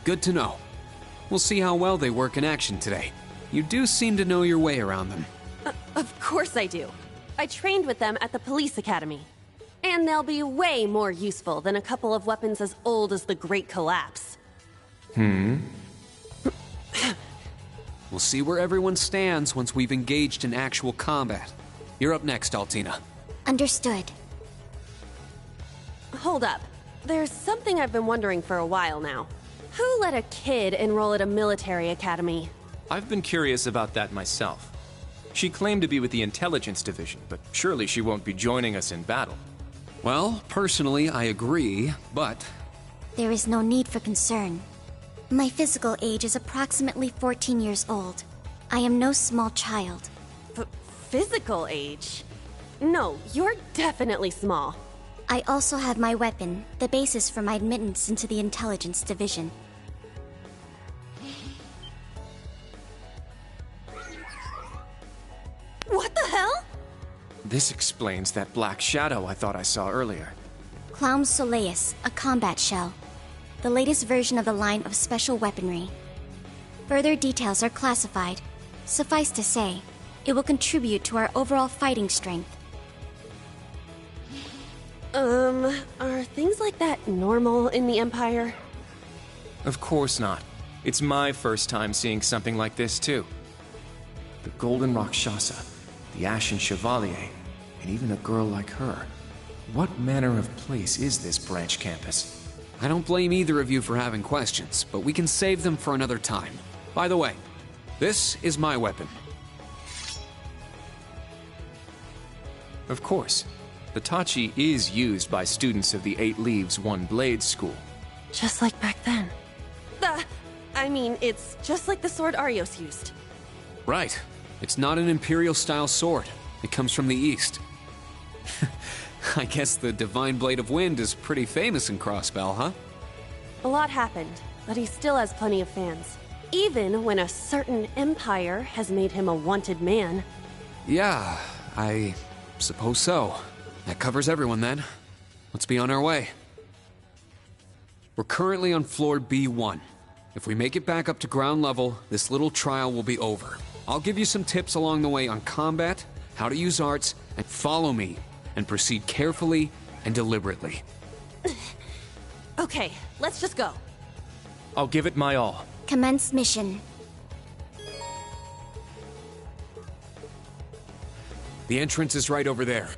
Good to know. We'll see how well they work in action today. You do seem to know your way around them. Of course I do. I trained with them at the police academy. And they'll be way more useful than a couple of weapons as old as the Great Collapse. We'll see where everyone stands once we've engaged in actual combat. You're up next, Altina. Understood. Hold up. There's something I've been wondering for a while now. Who let a kid enroll at a military academy? I've been curious about that myself. She claimed to be with the Intelligence Division, but surely she won't be joining us in battle. Well, personally, I agree, but... There is no need for concern. My physical age is approximately 14 years old. I am no small child. Physical age? No, you're definitely small. I also have my weapon, the basis for my admittance into the Intelligence Division. What the hell? This explains that black shadow I thought I saw earlier. Clown Soleus, a combat shell. The latest version of the line of special weaponry. Further details are classified. Suffice to say, it will contribute to our overall fighting strength. Are things like that normal in the Empire? Of course not. It's my first time seeing something like this, too. The Golden Rakshasa, the Ashen Chevalier, and even a girl like her. What manner of place is this branch campus? I don't blame either of you for having questions, but we can save them for another time. By the way, this is my weapon. Of course. The Tachi is used by students of the Eight Leaves, One Blade School. Just like back then. I mean, it's just like the sword Arios used. Right. It's not an Imperial-style sword. It comes from the East. I guess the Divine Blade of Wind is pretty famous in Crossbell, huh? A lot happened, but he still has plenty of fans. Even when a certain empire has made him a wanted man. Yeah, I suppose so. That covers everyone then. Let's be on our way. We're currently on floor B1. If we make it back up to ground level, this little trial will be over. I'll give you some tips along the way on combat, how to use arts, and follow me, and proceed carefully and deliberately. Okay, let's just go. I'll give it my all. Commence mission. The entrance is right over there.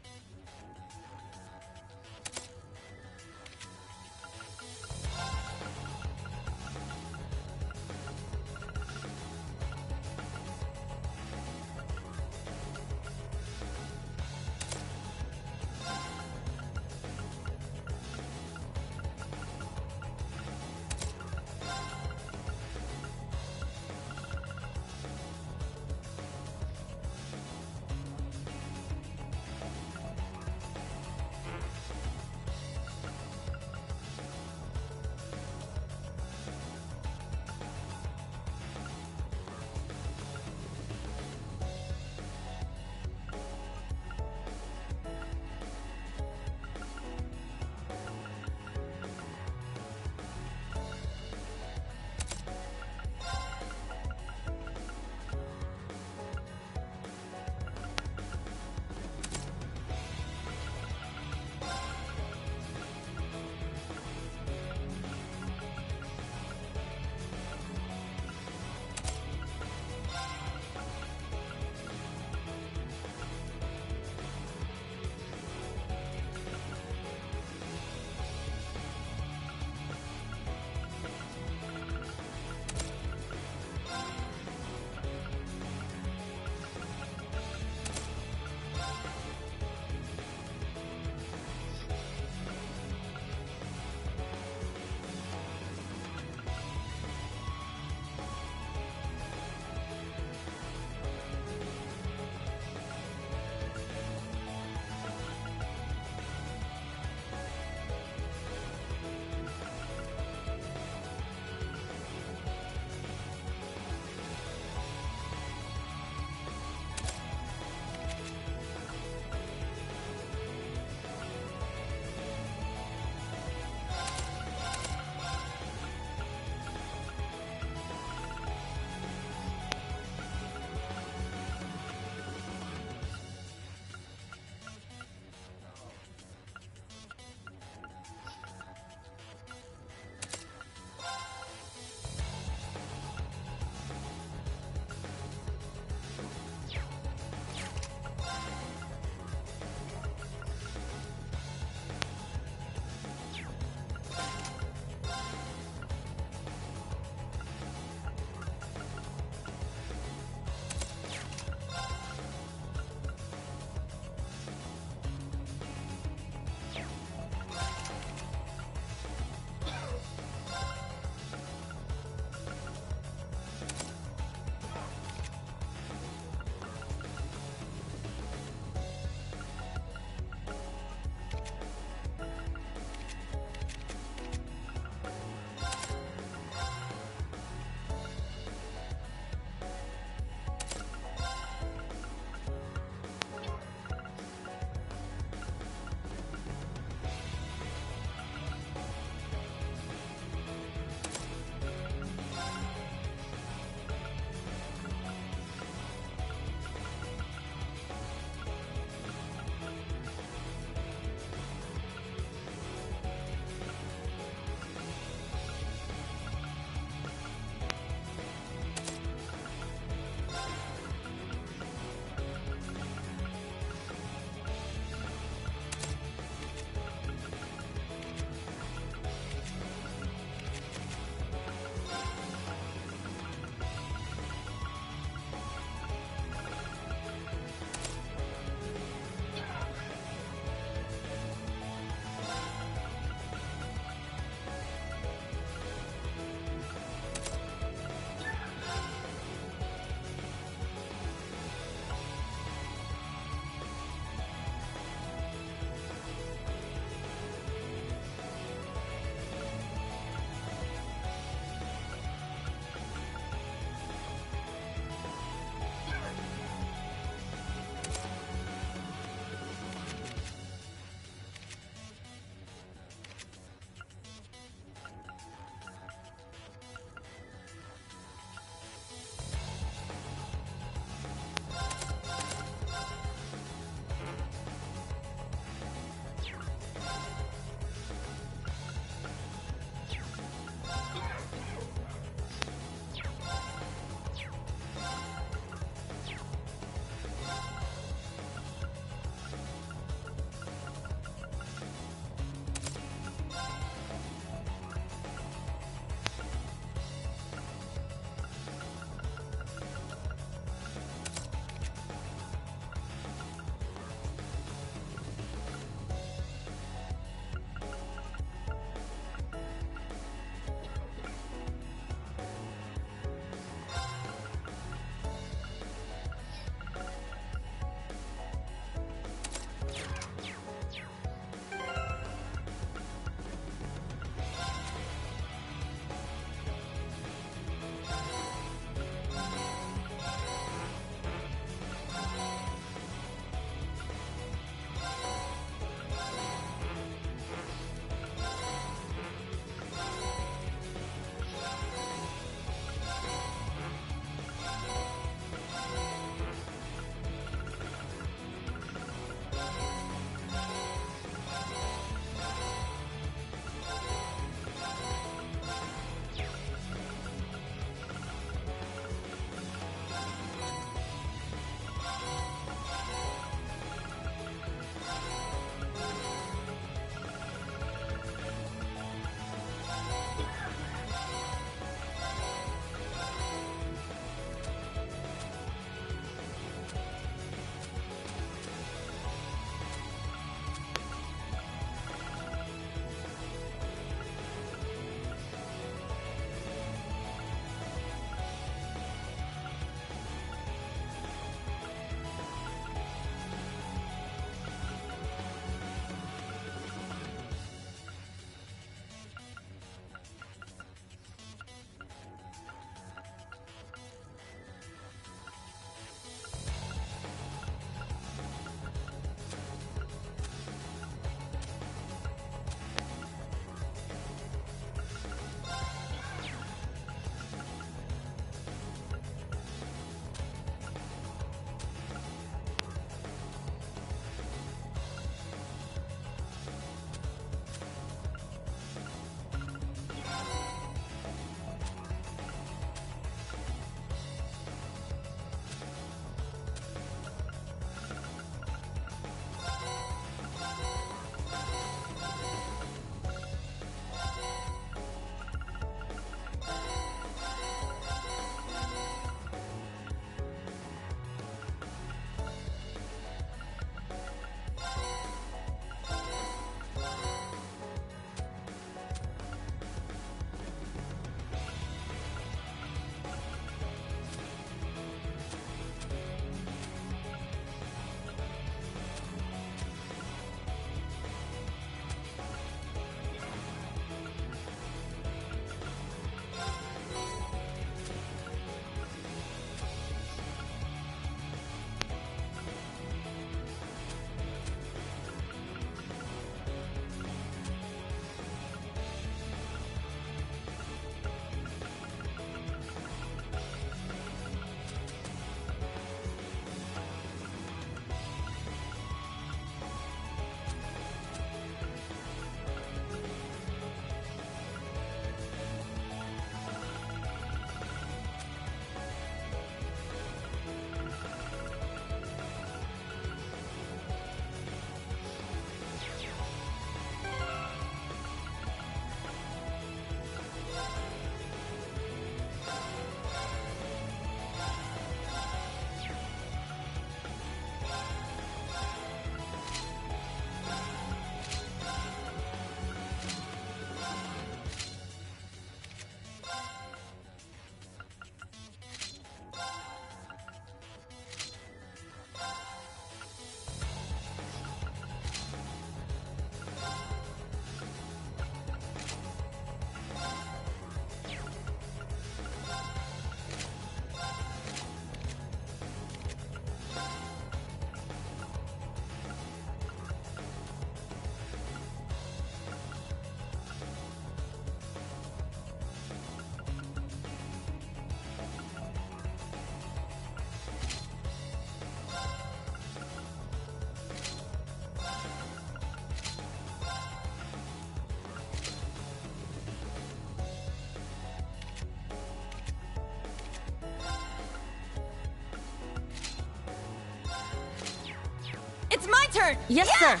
my turn! Yes, sir!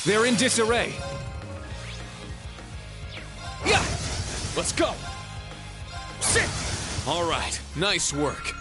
They're in disarray. Yeah! Let's go! Sit! All right, nice work.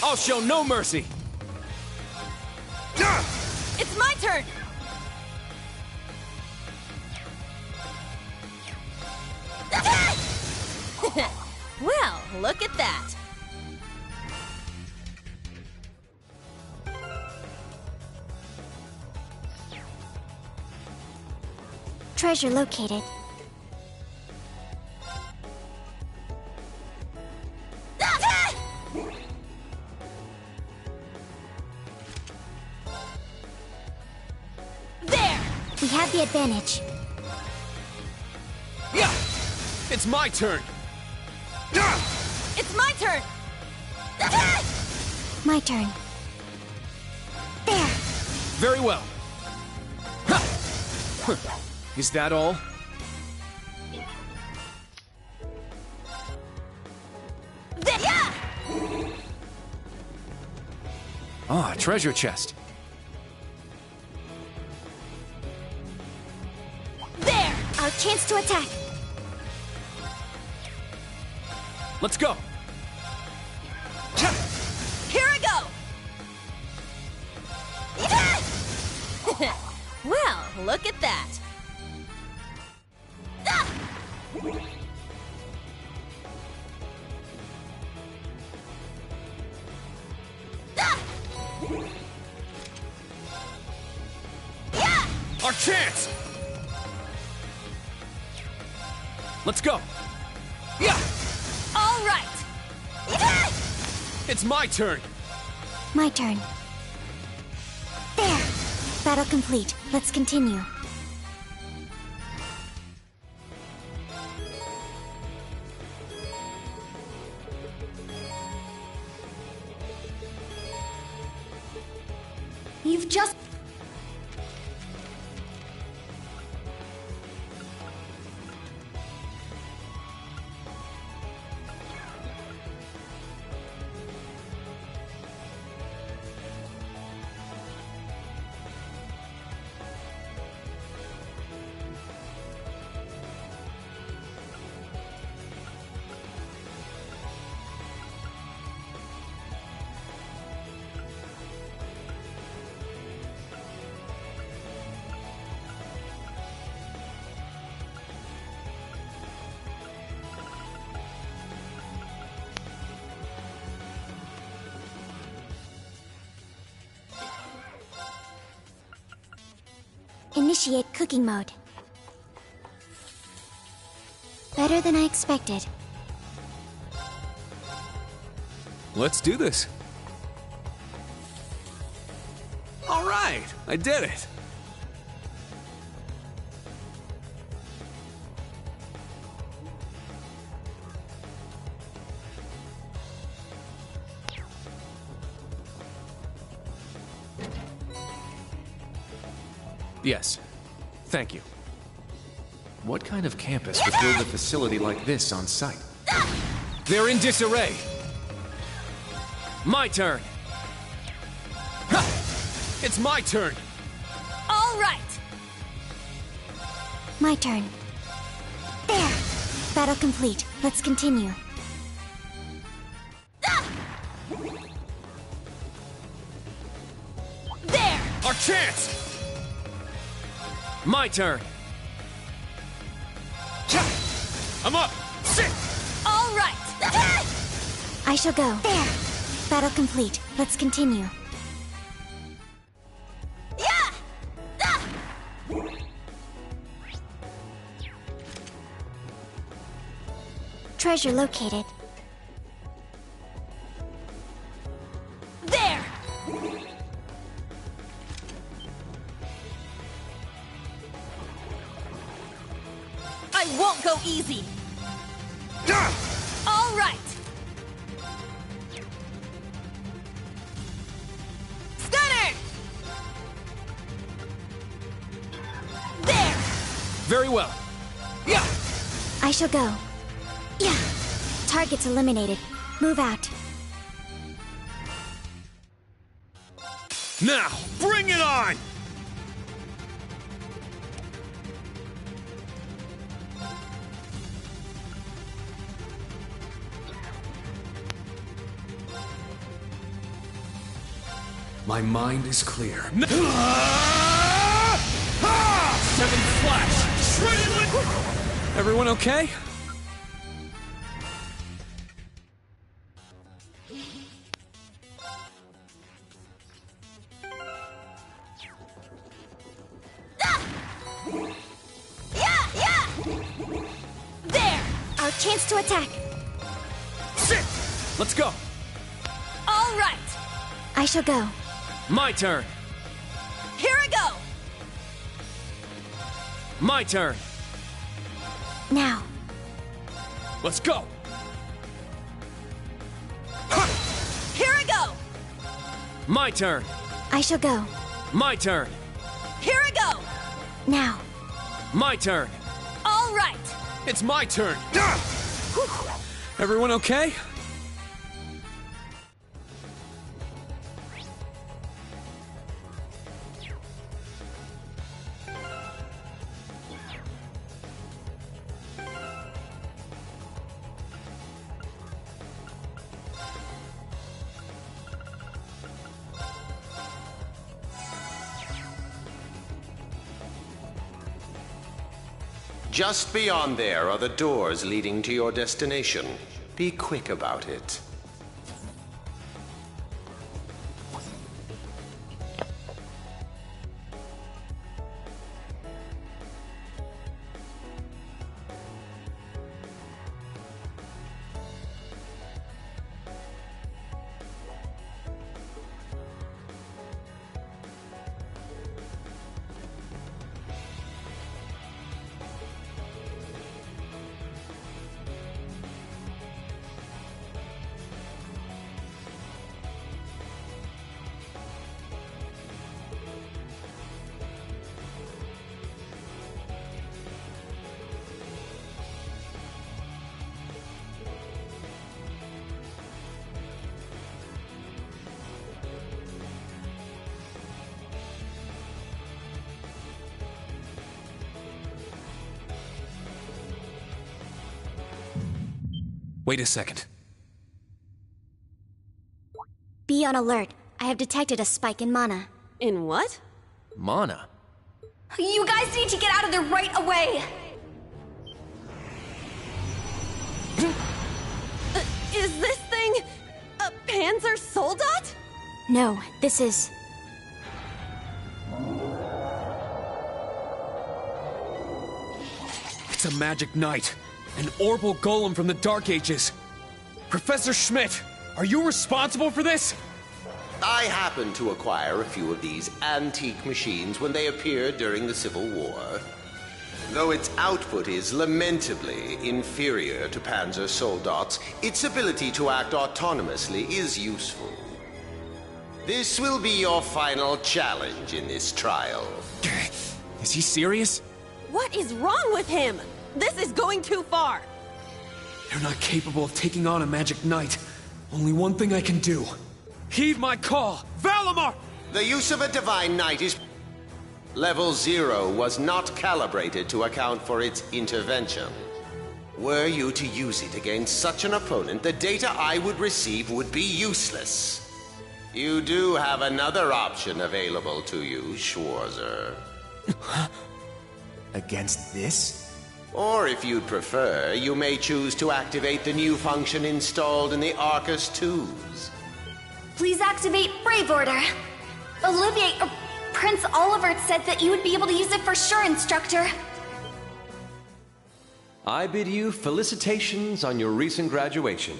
I'll show no mercy! It's my turn! Well, look at that. Treasure located. We have the advantage. Yeah! It's my turn! It's my turn! My turn. There! Very well. Is that all? Ah, treasure chest. There! Our chance to attack. Let's go! Here I go! Well, look at that. Our chance! Let's go! Yeah! All right! It's my turn! My turn. There! Battle complete. Let's continue. You've just... Initiate cooking mode. Better than I expected. Let's do this. All right, I did it. Yes. Thank you. What kind of campus would build a facility like this on site? They're in disarray! My turn! Ha! It's my turn! All right! My turn. There! Battle complete. Let's continue. There! Our chance! My turn! I'm up! Sit! All right! I shall go. There! Battle complete. Let's continue. Treasure located. There! I won't go easy! All right! Stunner! There! Very well. Yeah! I shall go. Yeah! Targets eliminated. Move out. Now, bring it on! My mind is clear. Seven flash! Shredded liquid! Everyone okay? There! Our chance to attack. Sit! Let's go! All right! I shall go. My turn! Here I go! My turn! Now. Let's go! Here I go! My turn! I shall go. My turn! Here I go! Now. My turn! All right! It's my turn! Everyone okay? Just beyond there are the doors leading to your destination. Be quick about it. Wait a second. Be on alert. I have detected a spike in mana. In what? Mana? You guys need to get out of there right away! Is this thing a Panzer Soldat? No, this is... a magic knight, an Orbal golem from the Dark Ages. Professor Schmidt, are you responsible for this? I happened to acquire a few of these antique machines when they appeared during the Civil War. Though its output is lamentably inferior to Panzer Soldat's, its ability to act autonomously is useful. This will be your final challenge in this trial. Is he serious? What is wrong with him? This is going too far. You're not capable of taking on a magic knight. Only one thing I can do. Heed my call! Valimar! The use of a divine knight is... Level 0 was not calibrated to account for its intervention. Were you to use it against such an opponent, the data I would receive would be useless. You do have another option available to you, Schwarzer. Against this? Or if you'd prefer, you may choose to activate the new function installed in the Arcus IIs. Please activate Brave Order. Olivier, Prince Olivert said that you would be able to use it for sure, Instructor. I bid you felicitations on your recent graduation,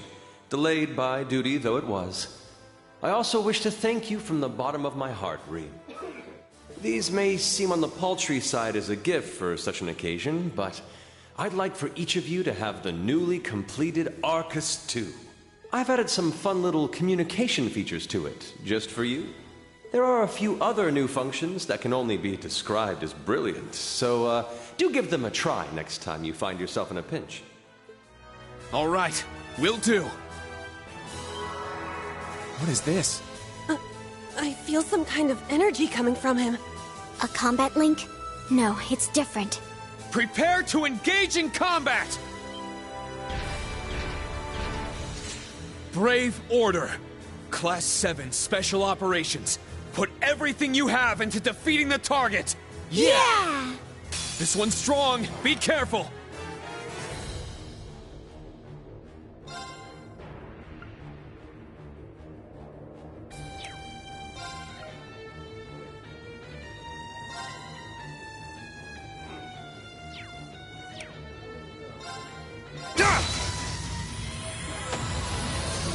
delayed by duty though it was. I also wish to thank you from the bottom of my heart, Reed. These may seem on the paltry side as a gift for such an occasion, but I'd like for each of you to have the newly completed Arcus II. I've added some fun little communication features to it, just for you. There are a few other new functions that can only be described as brilliant, so do give them a try next time you find yourself in a pinch. All right, will do. What is this? I feel some kind of energy coming from him. A combat link? No, it's different. Prepare to engage in combat! Brave Order. Class 7 Special Operations. Put everything you have into defeating the target! Yeah! This one's strong. Be careful!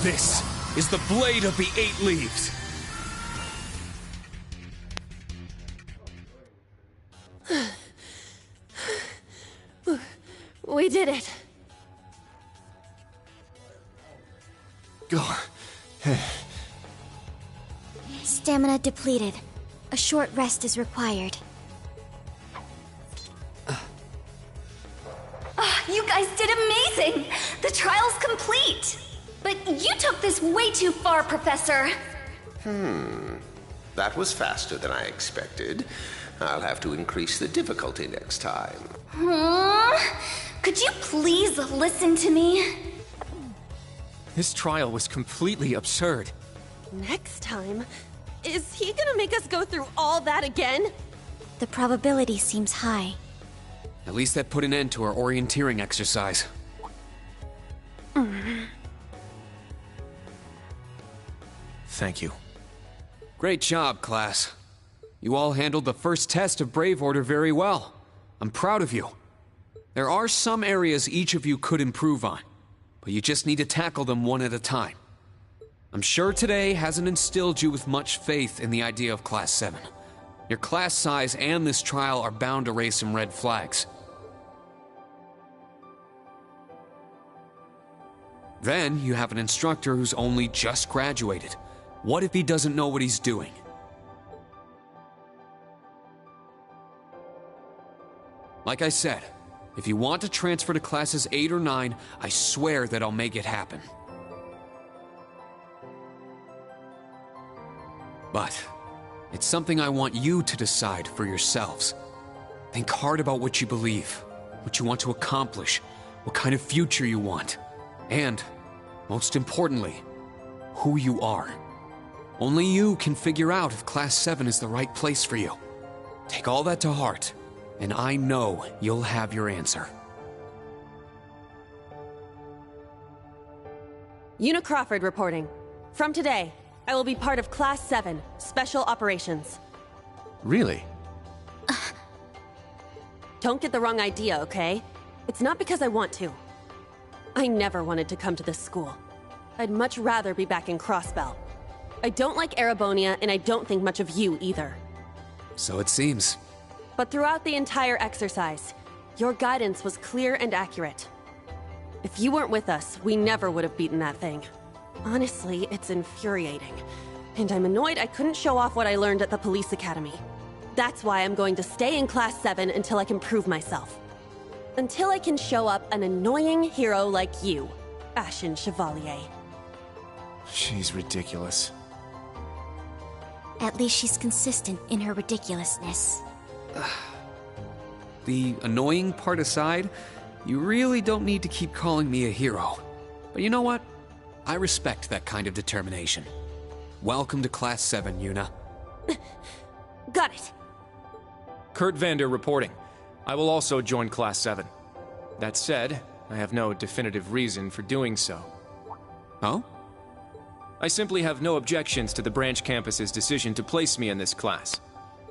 This is the Blade of the Eight Leaves. We did it. Go. Stamina depleted. A short rest is required. You guys did amazing! The trial's complete! But you took this way too far, Professor. That was faster than I expected. I'll have to increase the difficulty next time. Could you please listen to me? This trial was completely absurd. Next time? Is he gonna make us go through all that again? The probability seems high. At least that put an end to our orienteering exercise. Thank you. Great job, class. You all handled the first test of Brave Order very well. I'm proud of you. There are some areas each of you could improve on, but you just need to tackle them one at a time. I'm sure today hasn't instilled you with much faith in the idea of Class 7. Your class size and this trial are bound to raise some red flags. Then you have an instructor who's only just graduated. What if he doesn't know what he's doing? Like I said, if you want to transfer to classes 8 or 9, I swear that I'll make it happen. But it's something I want you to decide for yourselves. Think hard about what you believe, what you want to accomplish, what kind of future you want, and, most importantly, who you are. Only you can figure out if Class 7 is the right place for you. Take all that to heart, and I know you'll have your answer. Una Crawford reporting. From today, I will be part of Class 7, Special Operations. Really? Don't get the wrong idea, okay? It's not because I want to. I never wanted to come to this school. I'd much rather be back in Crossbell. I don't like Erebonia, and I don't think much of you either. So it seems. But throughout the entire exercise, your guidance was clear and accurate. If you weren't with us, we never would have beaten that thing. Honestly, it's infuriating. And I'm annoyed I couldn't show off what I learned at the police academy. That's why I'm going to stay in Class 7 until I can prove myself. Until I can show up an annoying hero like you, Ashen Chevalier. She's ridiculous. At least she's consistent in her ridiculousness. The annoying part aside, you really don't need to keep calling me a hero. But you know what? I respect that kind of determination. Welcome to Class 7, Yuna. Got it. Kurt Vander reporting. I will also join Class 7. That said, I have no definitive reason for doing so. Oh? I simply have no objections to the branch campus's decision to place me in this class.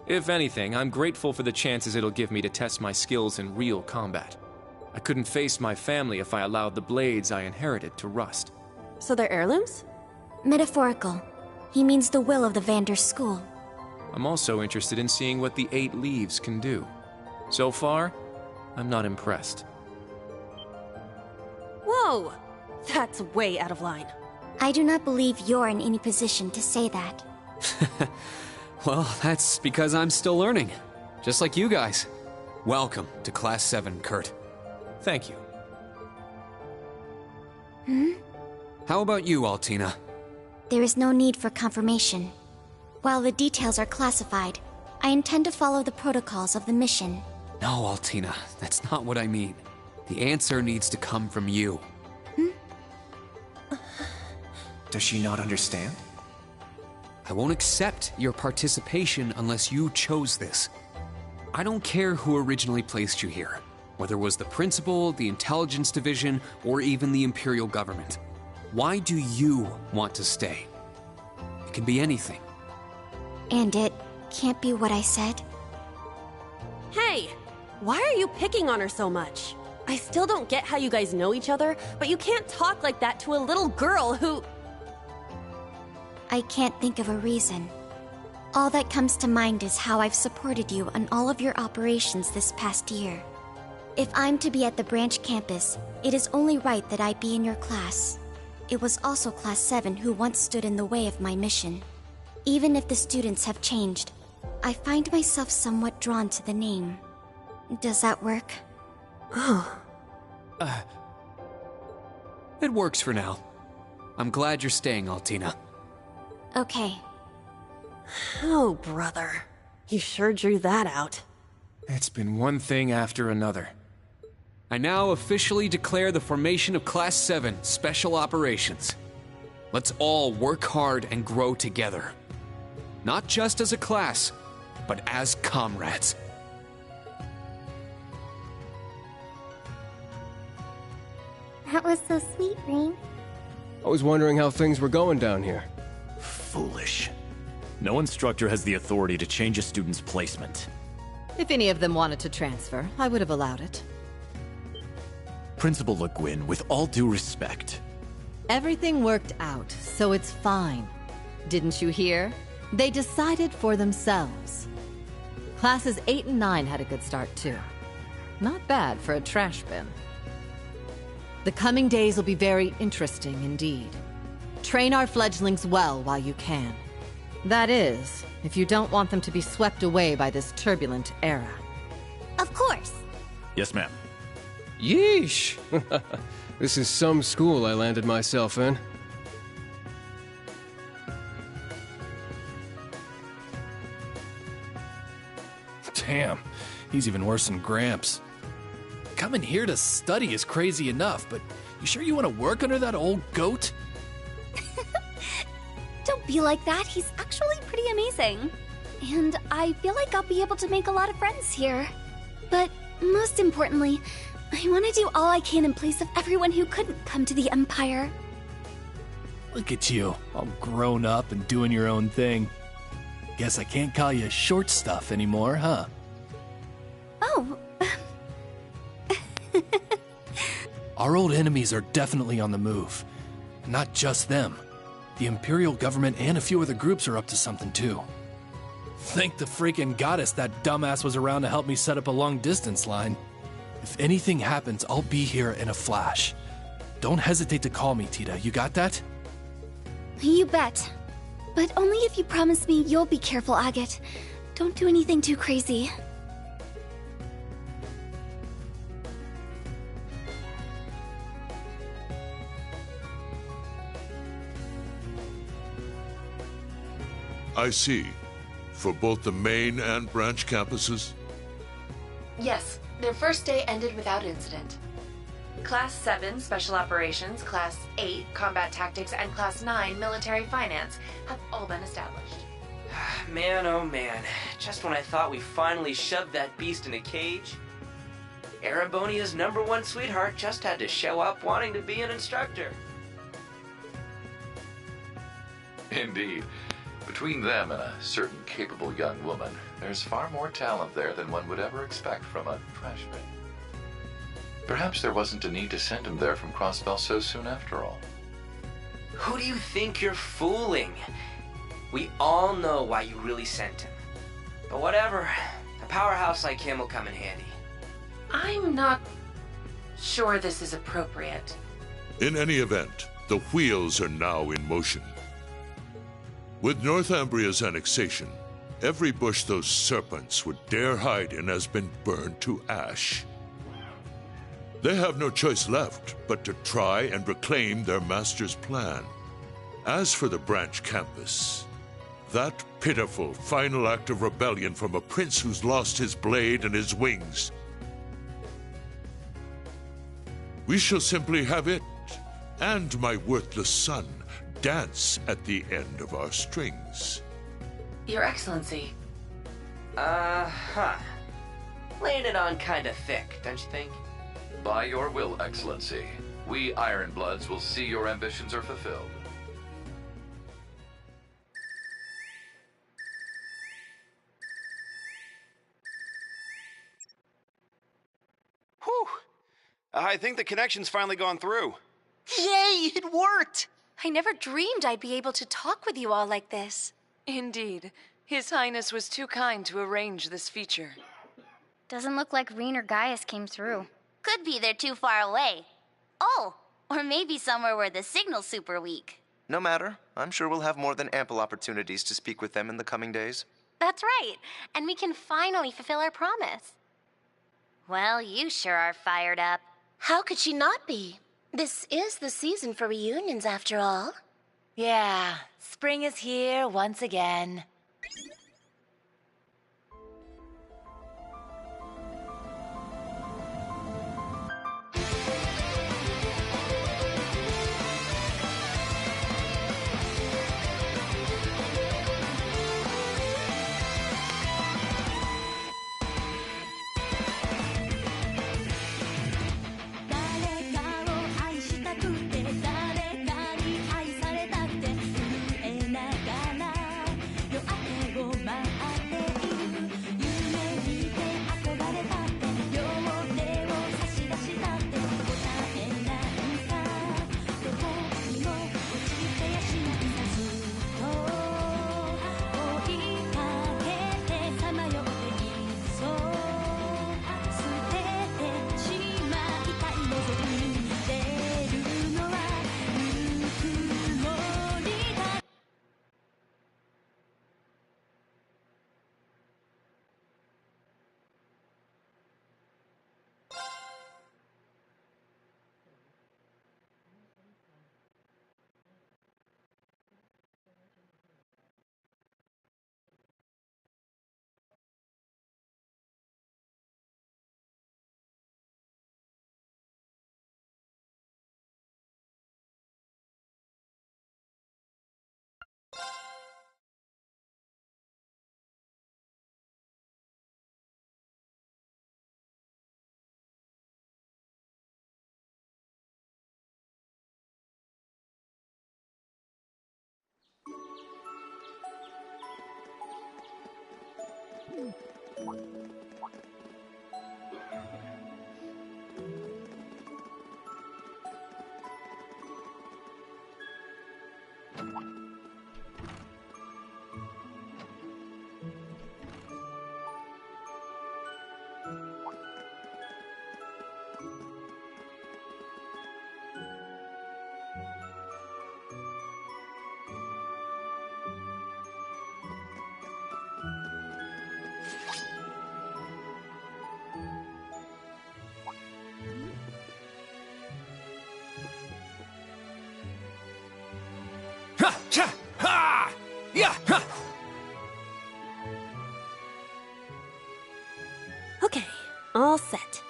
If anything, I'm grateful for the chances it'll give me to test my skills in real combat. I couldn't face my family if I allowed the blades I inherited to rust. So they're heirlooms? Metaphorical. He means the will of the Vander school. I'm also interested in seeing what the 8 leaves can do. So far, I'm not impressed. Whoa! That's way out of line. I do not believe you're in any position to say that. Well, that's because I'm still learning. Just like you guys. Welcome to Class 7, Kurt. Thank you. How about you, Altina? There is no need for confirmation. While the details are classified, I intend to follow the protocols of the mission. No, Altina, that's not what I mean. The answer needs to come from you. Does she not understand? I won't accept your participation unless you chose this. I don't care who originally placed you here, whether it was the principal, the intelligence division, or even the Imperial government. Why do you want to stay? It can be anything. And it can't be what I said? Hey! Why are you picking on her so much? I still don't get how you guys know each other, but you can't talk like that to a little girl who... I can't think of a reason. All that comes to mind is how I've supported you on all of your operations this past year. If I'm to be at the branch campus, it is only right that I be in your class. It was also Class 7 who once stood in the way of my mission. Even if the students have changed, I find myself somewhat drawn to the name. Does that work? It works for now. I'm glad you're staying, Altina. Okay. Oh, brother. You sure drew that out. It's been one thing after another. I now officially declare the formation of Class 7 Special Operations. Let's all work hard and grow together. Not just as a class, but as comrades. That was so sweet, Rean. I was wondering how things were going down here. Foolish. No instructor has the authority to change a student's placement. If any of them wanted to transfer, I would have allowed it. Principal Le Guin, with all due respect. Everything worked out, so it's fine. Didn't you hear? They decided for themselves. Classes 8 and 9 had a good start, too. Not bad for a trash bin. The coming days will be very interesting indeed. Train our fledglings well while you can. That is, if you don't want them to be swept away by this turbulent era. Of course. Yes, ma'am. Yeesh! This is some school I landed myself in. Damn, he's even worse than Gramps. Coming here to study is crazy enough, but you sure you want to work under that old goat? Don't be like that. He's actually pretty amazing. And I feel like I'll be able to make a lot of friends here. But most importantly, I want to do all I can in place of everyone who couldn't come to the Empire. Look at you, all grown up and doing your own thing. Guess I can't call you short stuff anymore, huh? Oh. Our old enemies are definitely on the move. Not just them. The Imperial government and a few other groups are up to something too. Thank the freaking goddess that dumbass was around to help me set up a long-distance line. If anything happens, I'll be here in a flash. Don't hesitate to call me, Tita. You got that? You bet. But only if you promise me you'll be careful, Agate. Don't do anything too crazy. I see. For both the main and branch campuses? Yes, their first day ended without incident. Class 7 Special Operations, Class 8 Combat Tactics, and Class 9 Military Finance have all been established. Man, oh man. Just when I thought we finally shoved that beast in a cage, Erebonia's #1 sweetheart just had to show up wanting to be an instructor. Indeed. Between them and a certain capable young woman, there's far more talent there than one would ever expect from a freshman. Perhaps there wasn't a need to send him there from Crossbell so soon after all. Who do you think you're fooling? We all know why you really sent him. But whatever, a powerhouse like him will come in handy. I'm not sure this is appropriate. In any event, the wheels are now in motion. With Northumbria's annexation, every bush those serpents would dare hide in has been burned to ash. They have no choice left but to try and reclaim their master's plan. As for the branch campus, that pitiful final act of rebellion from a prince who's lost his blade and his wings, we shall simply have it and my worthless son dance at the end of our strings. Your Excellency. Laying it on kinda thick, don't you think? By your will, Excellency, we Ironbloods will see your ambitions are fulfilled. Whew! I think the connection's finally gone through. Yay, it worked! I never dreamed I'd be able to talk with you all like this. Indeed. His Highness was too kind to arrange this feature. Doesn't look like Reen or Gaius came through. Could be they're too far away. Oh, or maybe somewhere where the signal's super weak. No matter. I'm sure we'll have more than ample opportunities to speak with them in the coming days. That's right, and we can finally fulfill our promise. Well, you sure are fired up. How could she not be? This is the season for reunions, after all. Yeah, spring is here once again. Ha! Cha! Ha! Yeah! Ha! Okay, all set.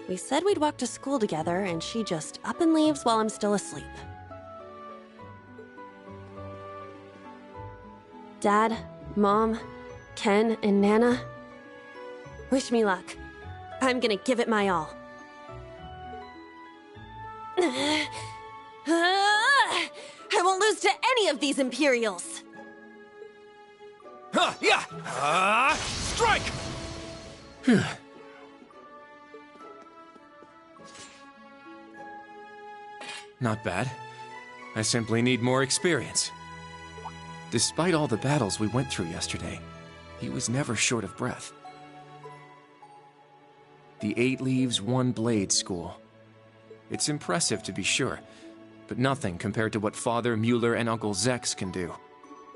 We said we'd walk to school together, and she just up and leaves while I'm still asleep. Dad, Mom, Ken, and Nana, wish me luck. I'm gonna give it my all. I won't lose to any of these Imperials! Yeah! Strike! Not bad. I simply need more experience. Despite all the battles we went through yesterday, he was never short of breath. The 8 Leaves, 1 Blade School. It's impressive to be sure, but nothing compared to what Father Mueller and Uncle Zex can do.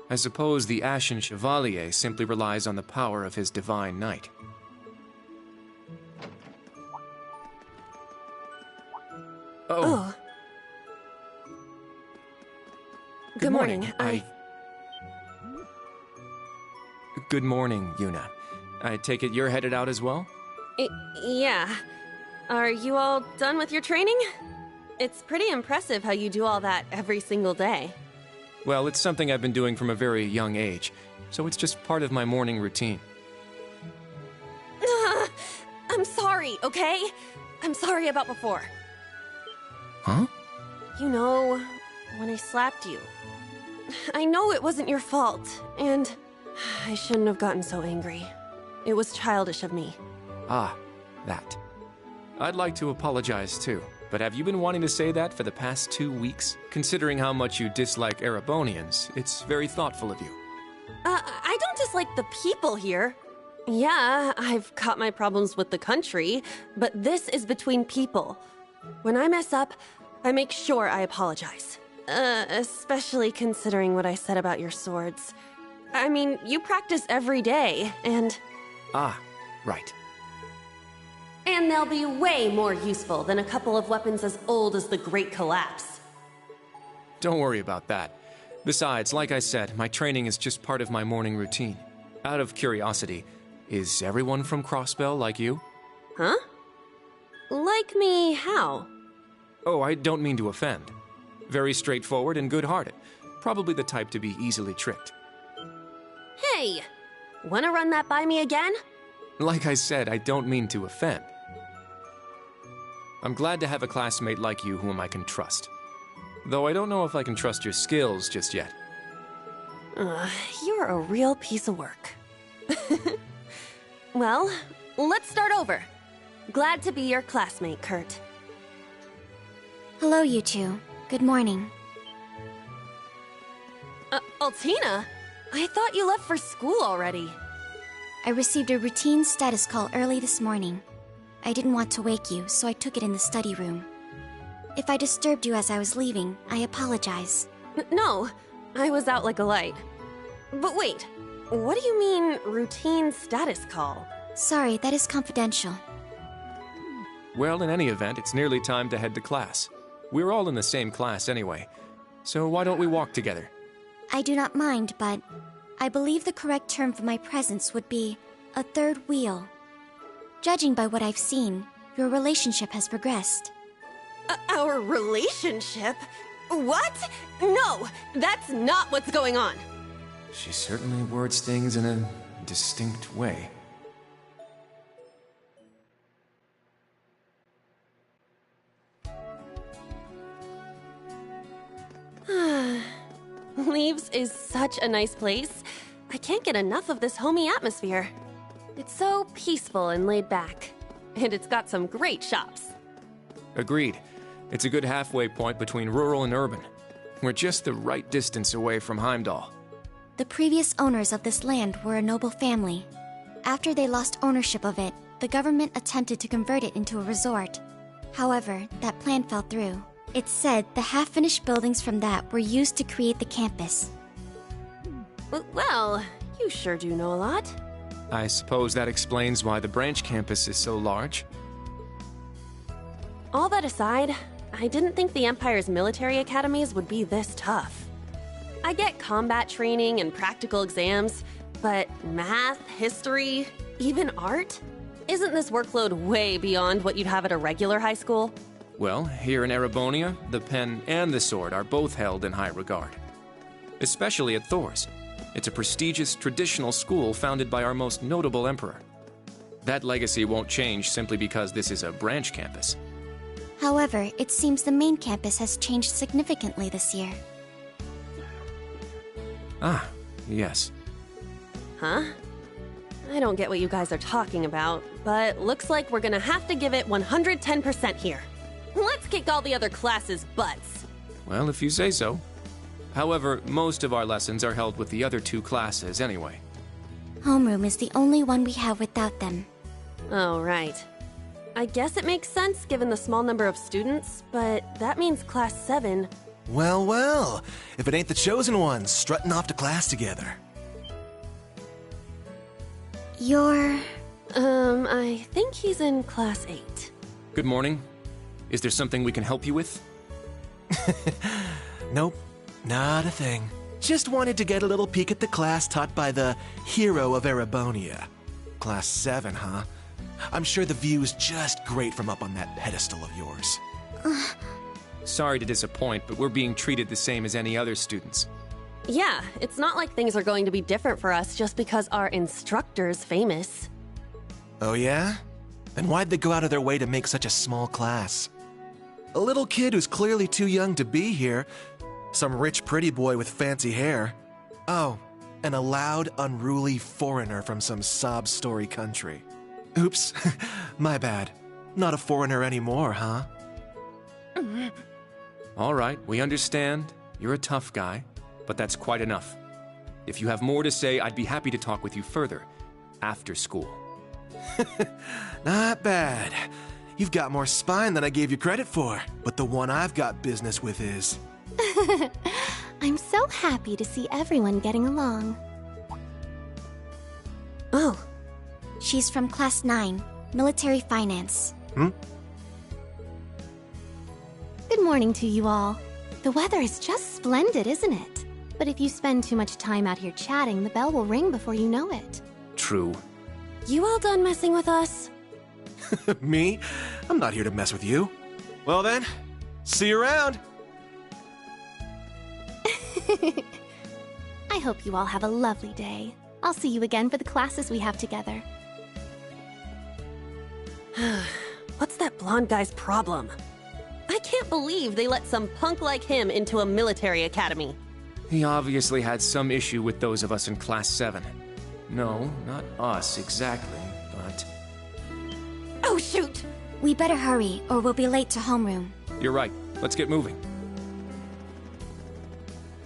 I suppose the Ashen Chevalier simply relies on the power of his Divine Knight. Oh. Good morning. Good morning, Yuna. I take it you're headed out as well? Yeah. Are you all done with your training? It's pretty impressive how you do all that every single day. Well, it's something I've been doing from a very young age, so it's just part of my morning routine. I'm sorry, okay? I'm sorry about before. Huh? You know, when I slapped you. I know it wasn't your fault, and I shouldn't have gotten so angry. It was childish of me. Ah, that. I'd like to apologize too, but have you been wanting to say that for the past 2 weeks? Considering how much you dislike Erebonians, it's very thoughtful of you. I don't dislike the people here. Yeah, I've got my problems with the country, but this is between people. When I mess up, I make sure I apologize. Especially considering what I said about your swords. I mean, you practice every day, and... Ah, right. And they'll be way more useful than a couple of weapons as old as the Great Collapse. Don't worry about that. Besides, like I said, my training is just part of my morning routine. Out of curiosity, is everyone from Crossbell like you? Huh? Like me how? Oh, I don't mean to offend. Very straightforward and good-hearted. Probably the type to be easily tricked. Hey! Wanna run that by me again? Like I said, I don't mean to offend. I'm glad to have a classmate like you whom I can trust. Though I don't know if I can trust your skills just yet. You're a real piece of work. Well, let's start over. Glad to be your classmate, Kurt. Hello, you two. Good morning. Altina? I thought you left for school already. I received a routine status call early this morning. I didn't want to wake you, so I took it in the study room. If I disturbed you as I was leaving, I apologize. No, I was out like a light. But wait, what do you mean, routine status call? Sorry, that is confidential. Well, in any event, it's nearly time to head to class. We're all in the same class anyway, so why don't we walk together? I do not mind, but I believe the correct term for my presence would be a third wheel. Judging by what I've seen, your relationship has progressed. Our relationship? What? No, that's not what's going on. She certainly words things in a distinct way. Leaves is such a nice place. I can't get enough of this homey atmosphere. It's so peaceful and laid back. And it's got some great shops. Agreed. It's a good halfway point between rural and urban. We're just the right distance away from Heimdall. The previous owners of this land were a noble family. After they lost ownership of it, the government attempted to convert it into a resort. However, that plan fell through. It's said the half-finished buildings from that were used to create the campus. Well, you sure do know a lot. I suppose that explains why the branch campus is so large. All that aside, I didn't think the Empire's military academies would be this tough. I get combat training and practical exams, but math, history, even art? Isn't this workload way beyond what you'd have at a regular high school? Well, here in Erebonia, the pen and the sword are both held in high regard. Especially at Thor's. It's a prestigious, traditional school founded by our most notable emperor. That legacy won't change simply because this is a branch campus. However, it seems the main campus has changed significantly this year. Ah, yes. Huh? I don't get what you guys are talking about, but looks like we're gonna have to give it 110% here. Let's kick all the other classes' butts. Well, if you say so. However, most of our lessons are held with the other two classes anyway. Homeroom is the only one we have without them. Oh, right. I guess it makes sense given the small number of students, but that means Class 7... Well, well. If it ain't the chosen ones strutting off to class together. You're... I think he's in Class 8. Good morning. Is there something we can help you with? Nope, not a thing. Just wanted to get a little peek at the class taught by the hero of Erebonia. Class 7, huh? I'm sure the view is just great from up on that pedestal of yours. Sorry to disappoint, but we're being treated the same as any other students. Yeah, it's not like things are going to be different for us just because our instructor's famous. Oh yeah? Then why'd they go out of their way to make such a small class? A little kid who's clearly too young to be here. Some rich pretty boy with fancy hair. Oh, and a loud, unruly foreigner from some sob-story country. Oops, my bad. Not a foreigner anymore, huh? All right, we understand. You're a tough guy, but that's quite enough. If you have more to say, I'd be happy to talk with you further, after school. Not bad. You've got more spine than I gave you credit for, but the one I've got business with is... I'm so happy to see everyone getting along. Oh, she's from Class 9, Military Finance. Good morning to you all. The weather is just splendid, isn't it? But if you spend too much time out here chatting, the bell will ring before you know it. True. You all done messing with us? Me? I'm not here to mess with you. Well then, see you around. I hope you all have a lovely day. I'll see you again for the classes we have together. What's that blonde guy's problem? I can't believe they let some punk like him into a military academy. He obviously had some issue with those of us in Class 7. No, not us exactly, but... Oh, shoot! We better hurry, or we'll be late to homeroom. You're right. Let's get moving.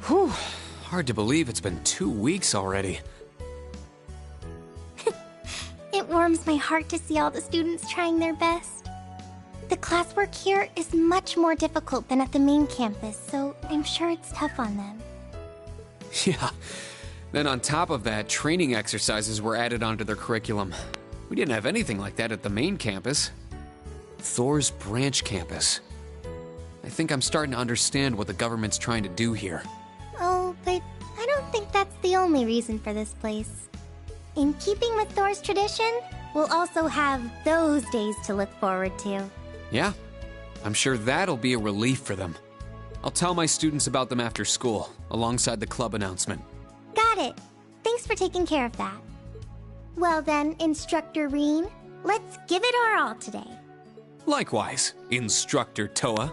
Whew. Hard to believe it's been 2 weeks already. It warms my heart to see all the students trying their best. The classwork here is much more difficult than at the main campus, so I'm sure it's tough on them. Yeah. Then on top of that, training exercises were added onto their curriculum. We didn't have anything like that at the main campus. Thor's branch campus. I think I'm starting to understand what the government's trying to do here. Oh, but I don't think that's the only reason for this place. In keeping with Thor's tradition, we'll also have those days to look forward to. Yeah, I'm sure that'll be a relief for them. I'll tell my students about them after school, alongside the club announcement. Got it. Thanks for taking care of that. Well then, Instructor Reen, let's give it our all today. Likewise, Instructor Toa.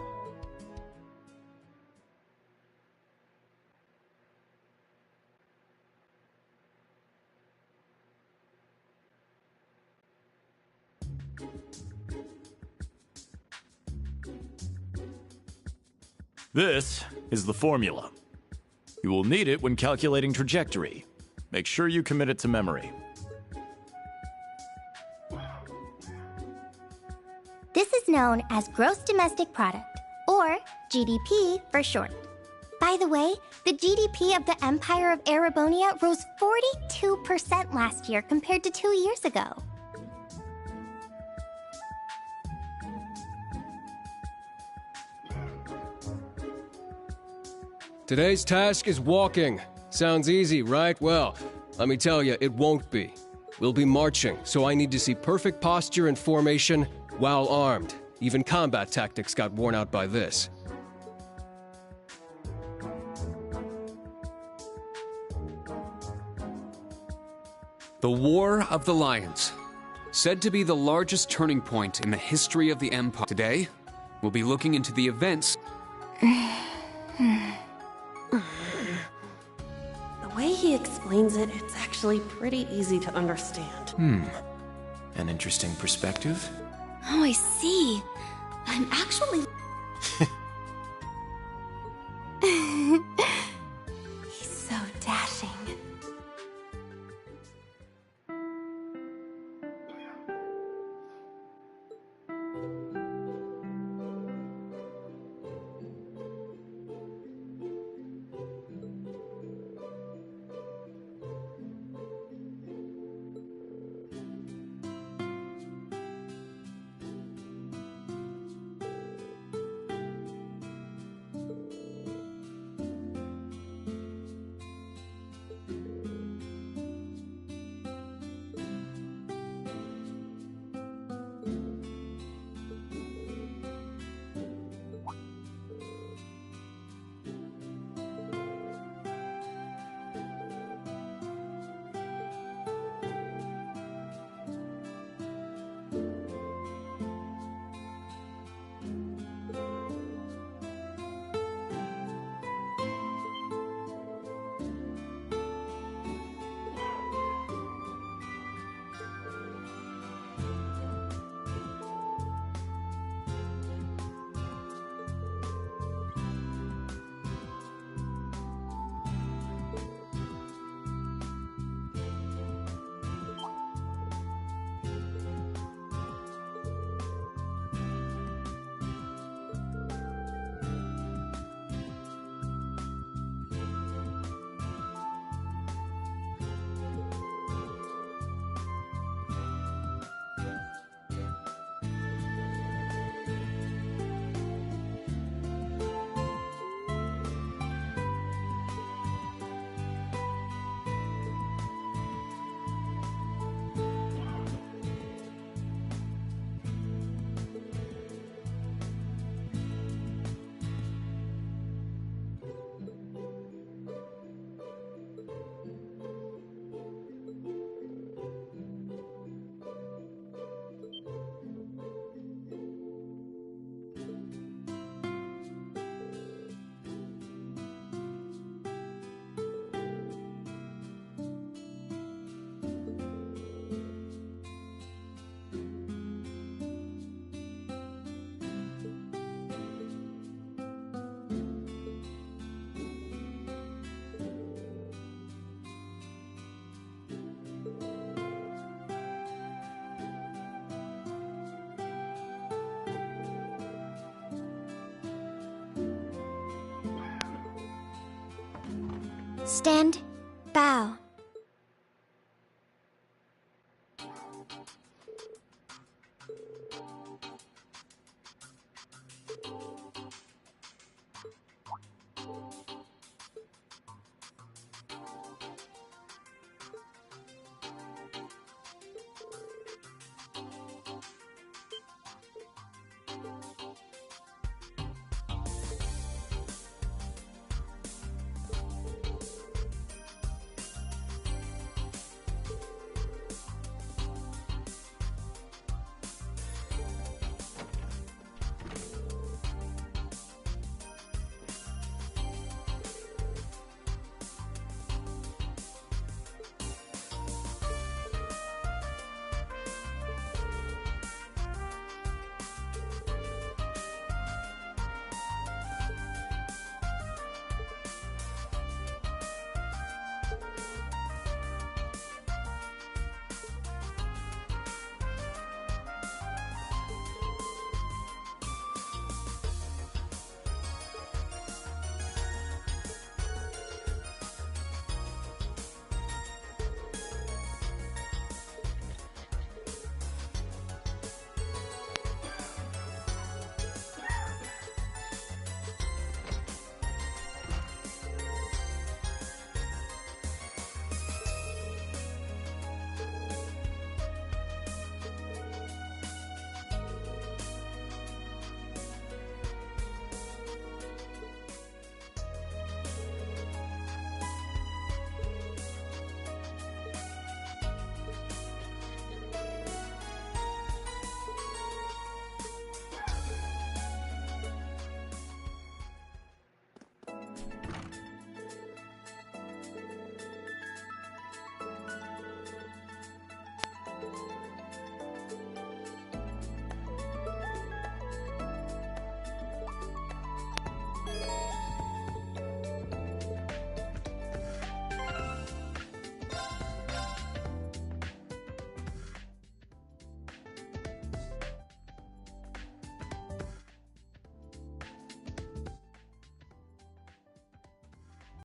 This is the formula. You will need it when calculating trajectory. Make sure you commit it to memory. This is known as Gross Domestic Product, or GDP for short. By the way, the GDP of the Empire of Erebonia rose 42% last year compared to 2 years ago. Today's task is walking. Sounds easy, right? Well, let me tell you, it won't be. We'll be marching, so I need to see perfect posture and formation while armed. Even combat tactics got worn out by this. The War of the Lions. Said to be the largest turning point in the history of the Empire. Today, we'll be looking into the events. The way he explains it, it's actually pretty easy to understand. An interesting perspective. Oh, I see. I'm actually... He's so dashing. Stand, bow,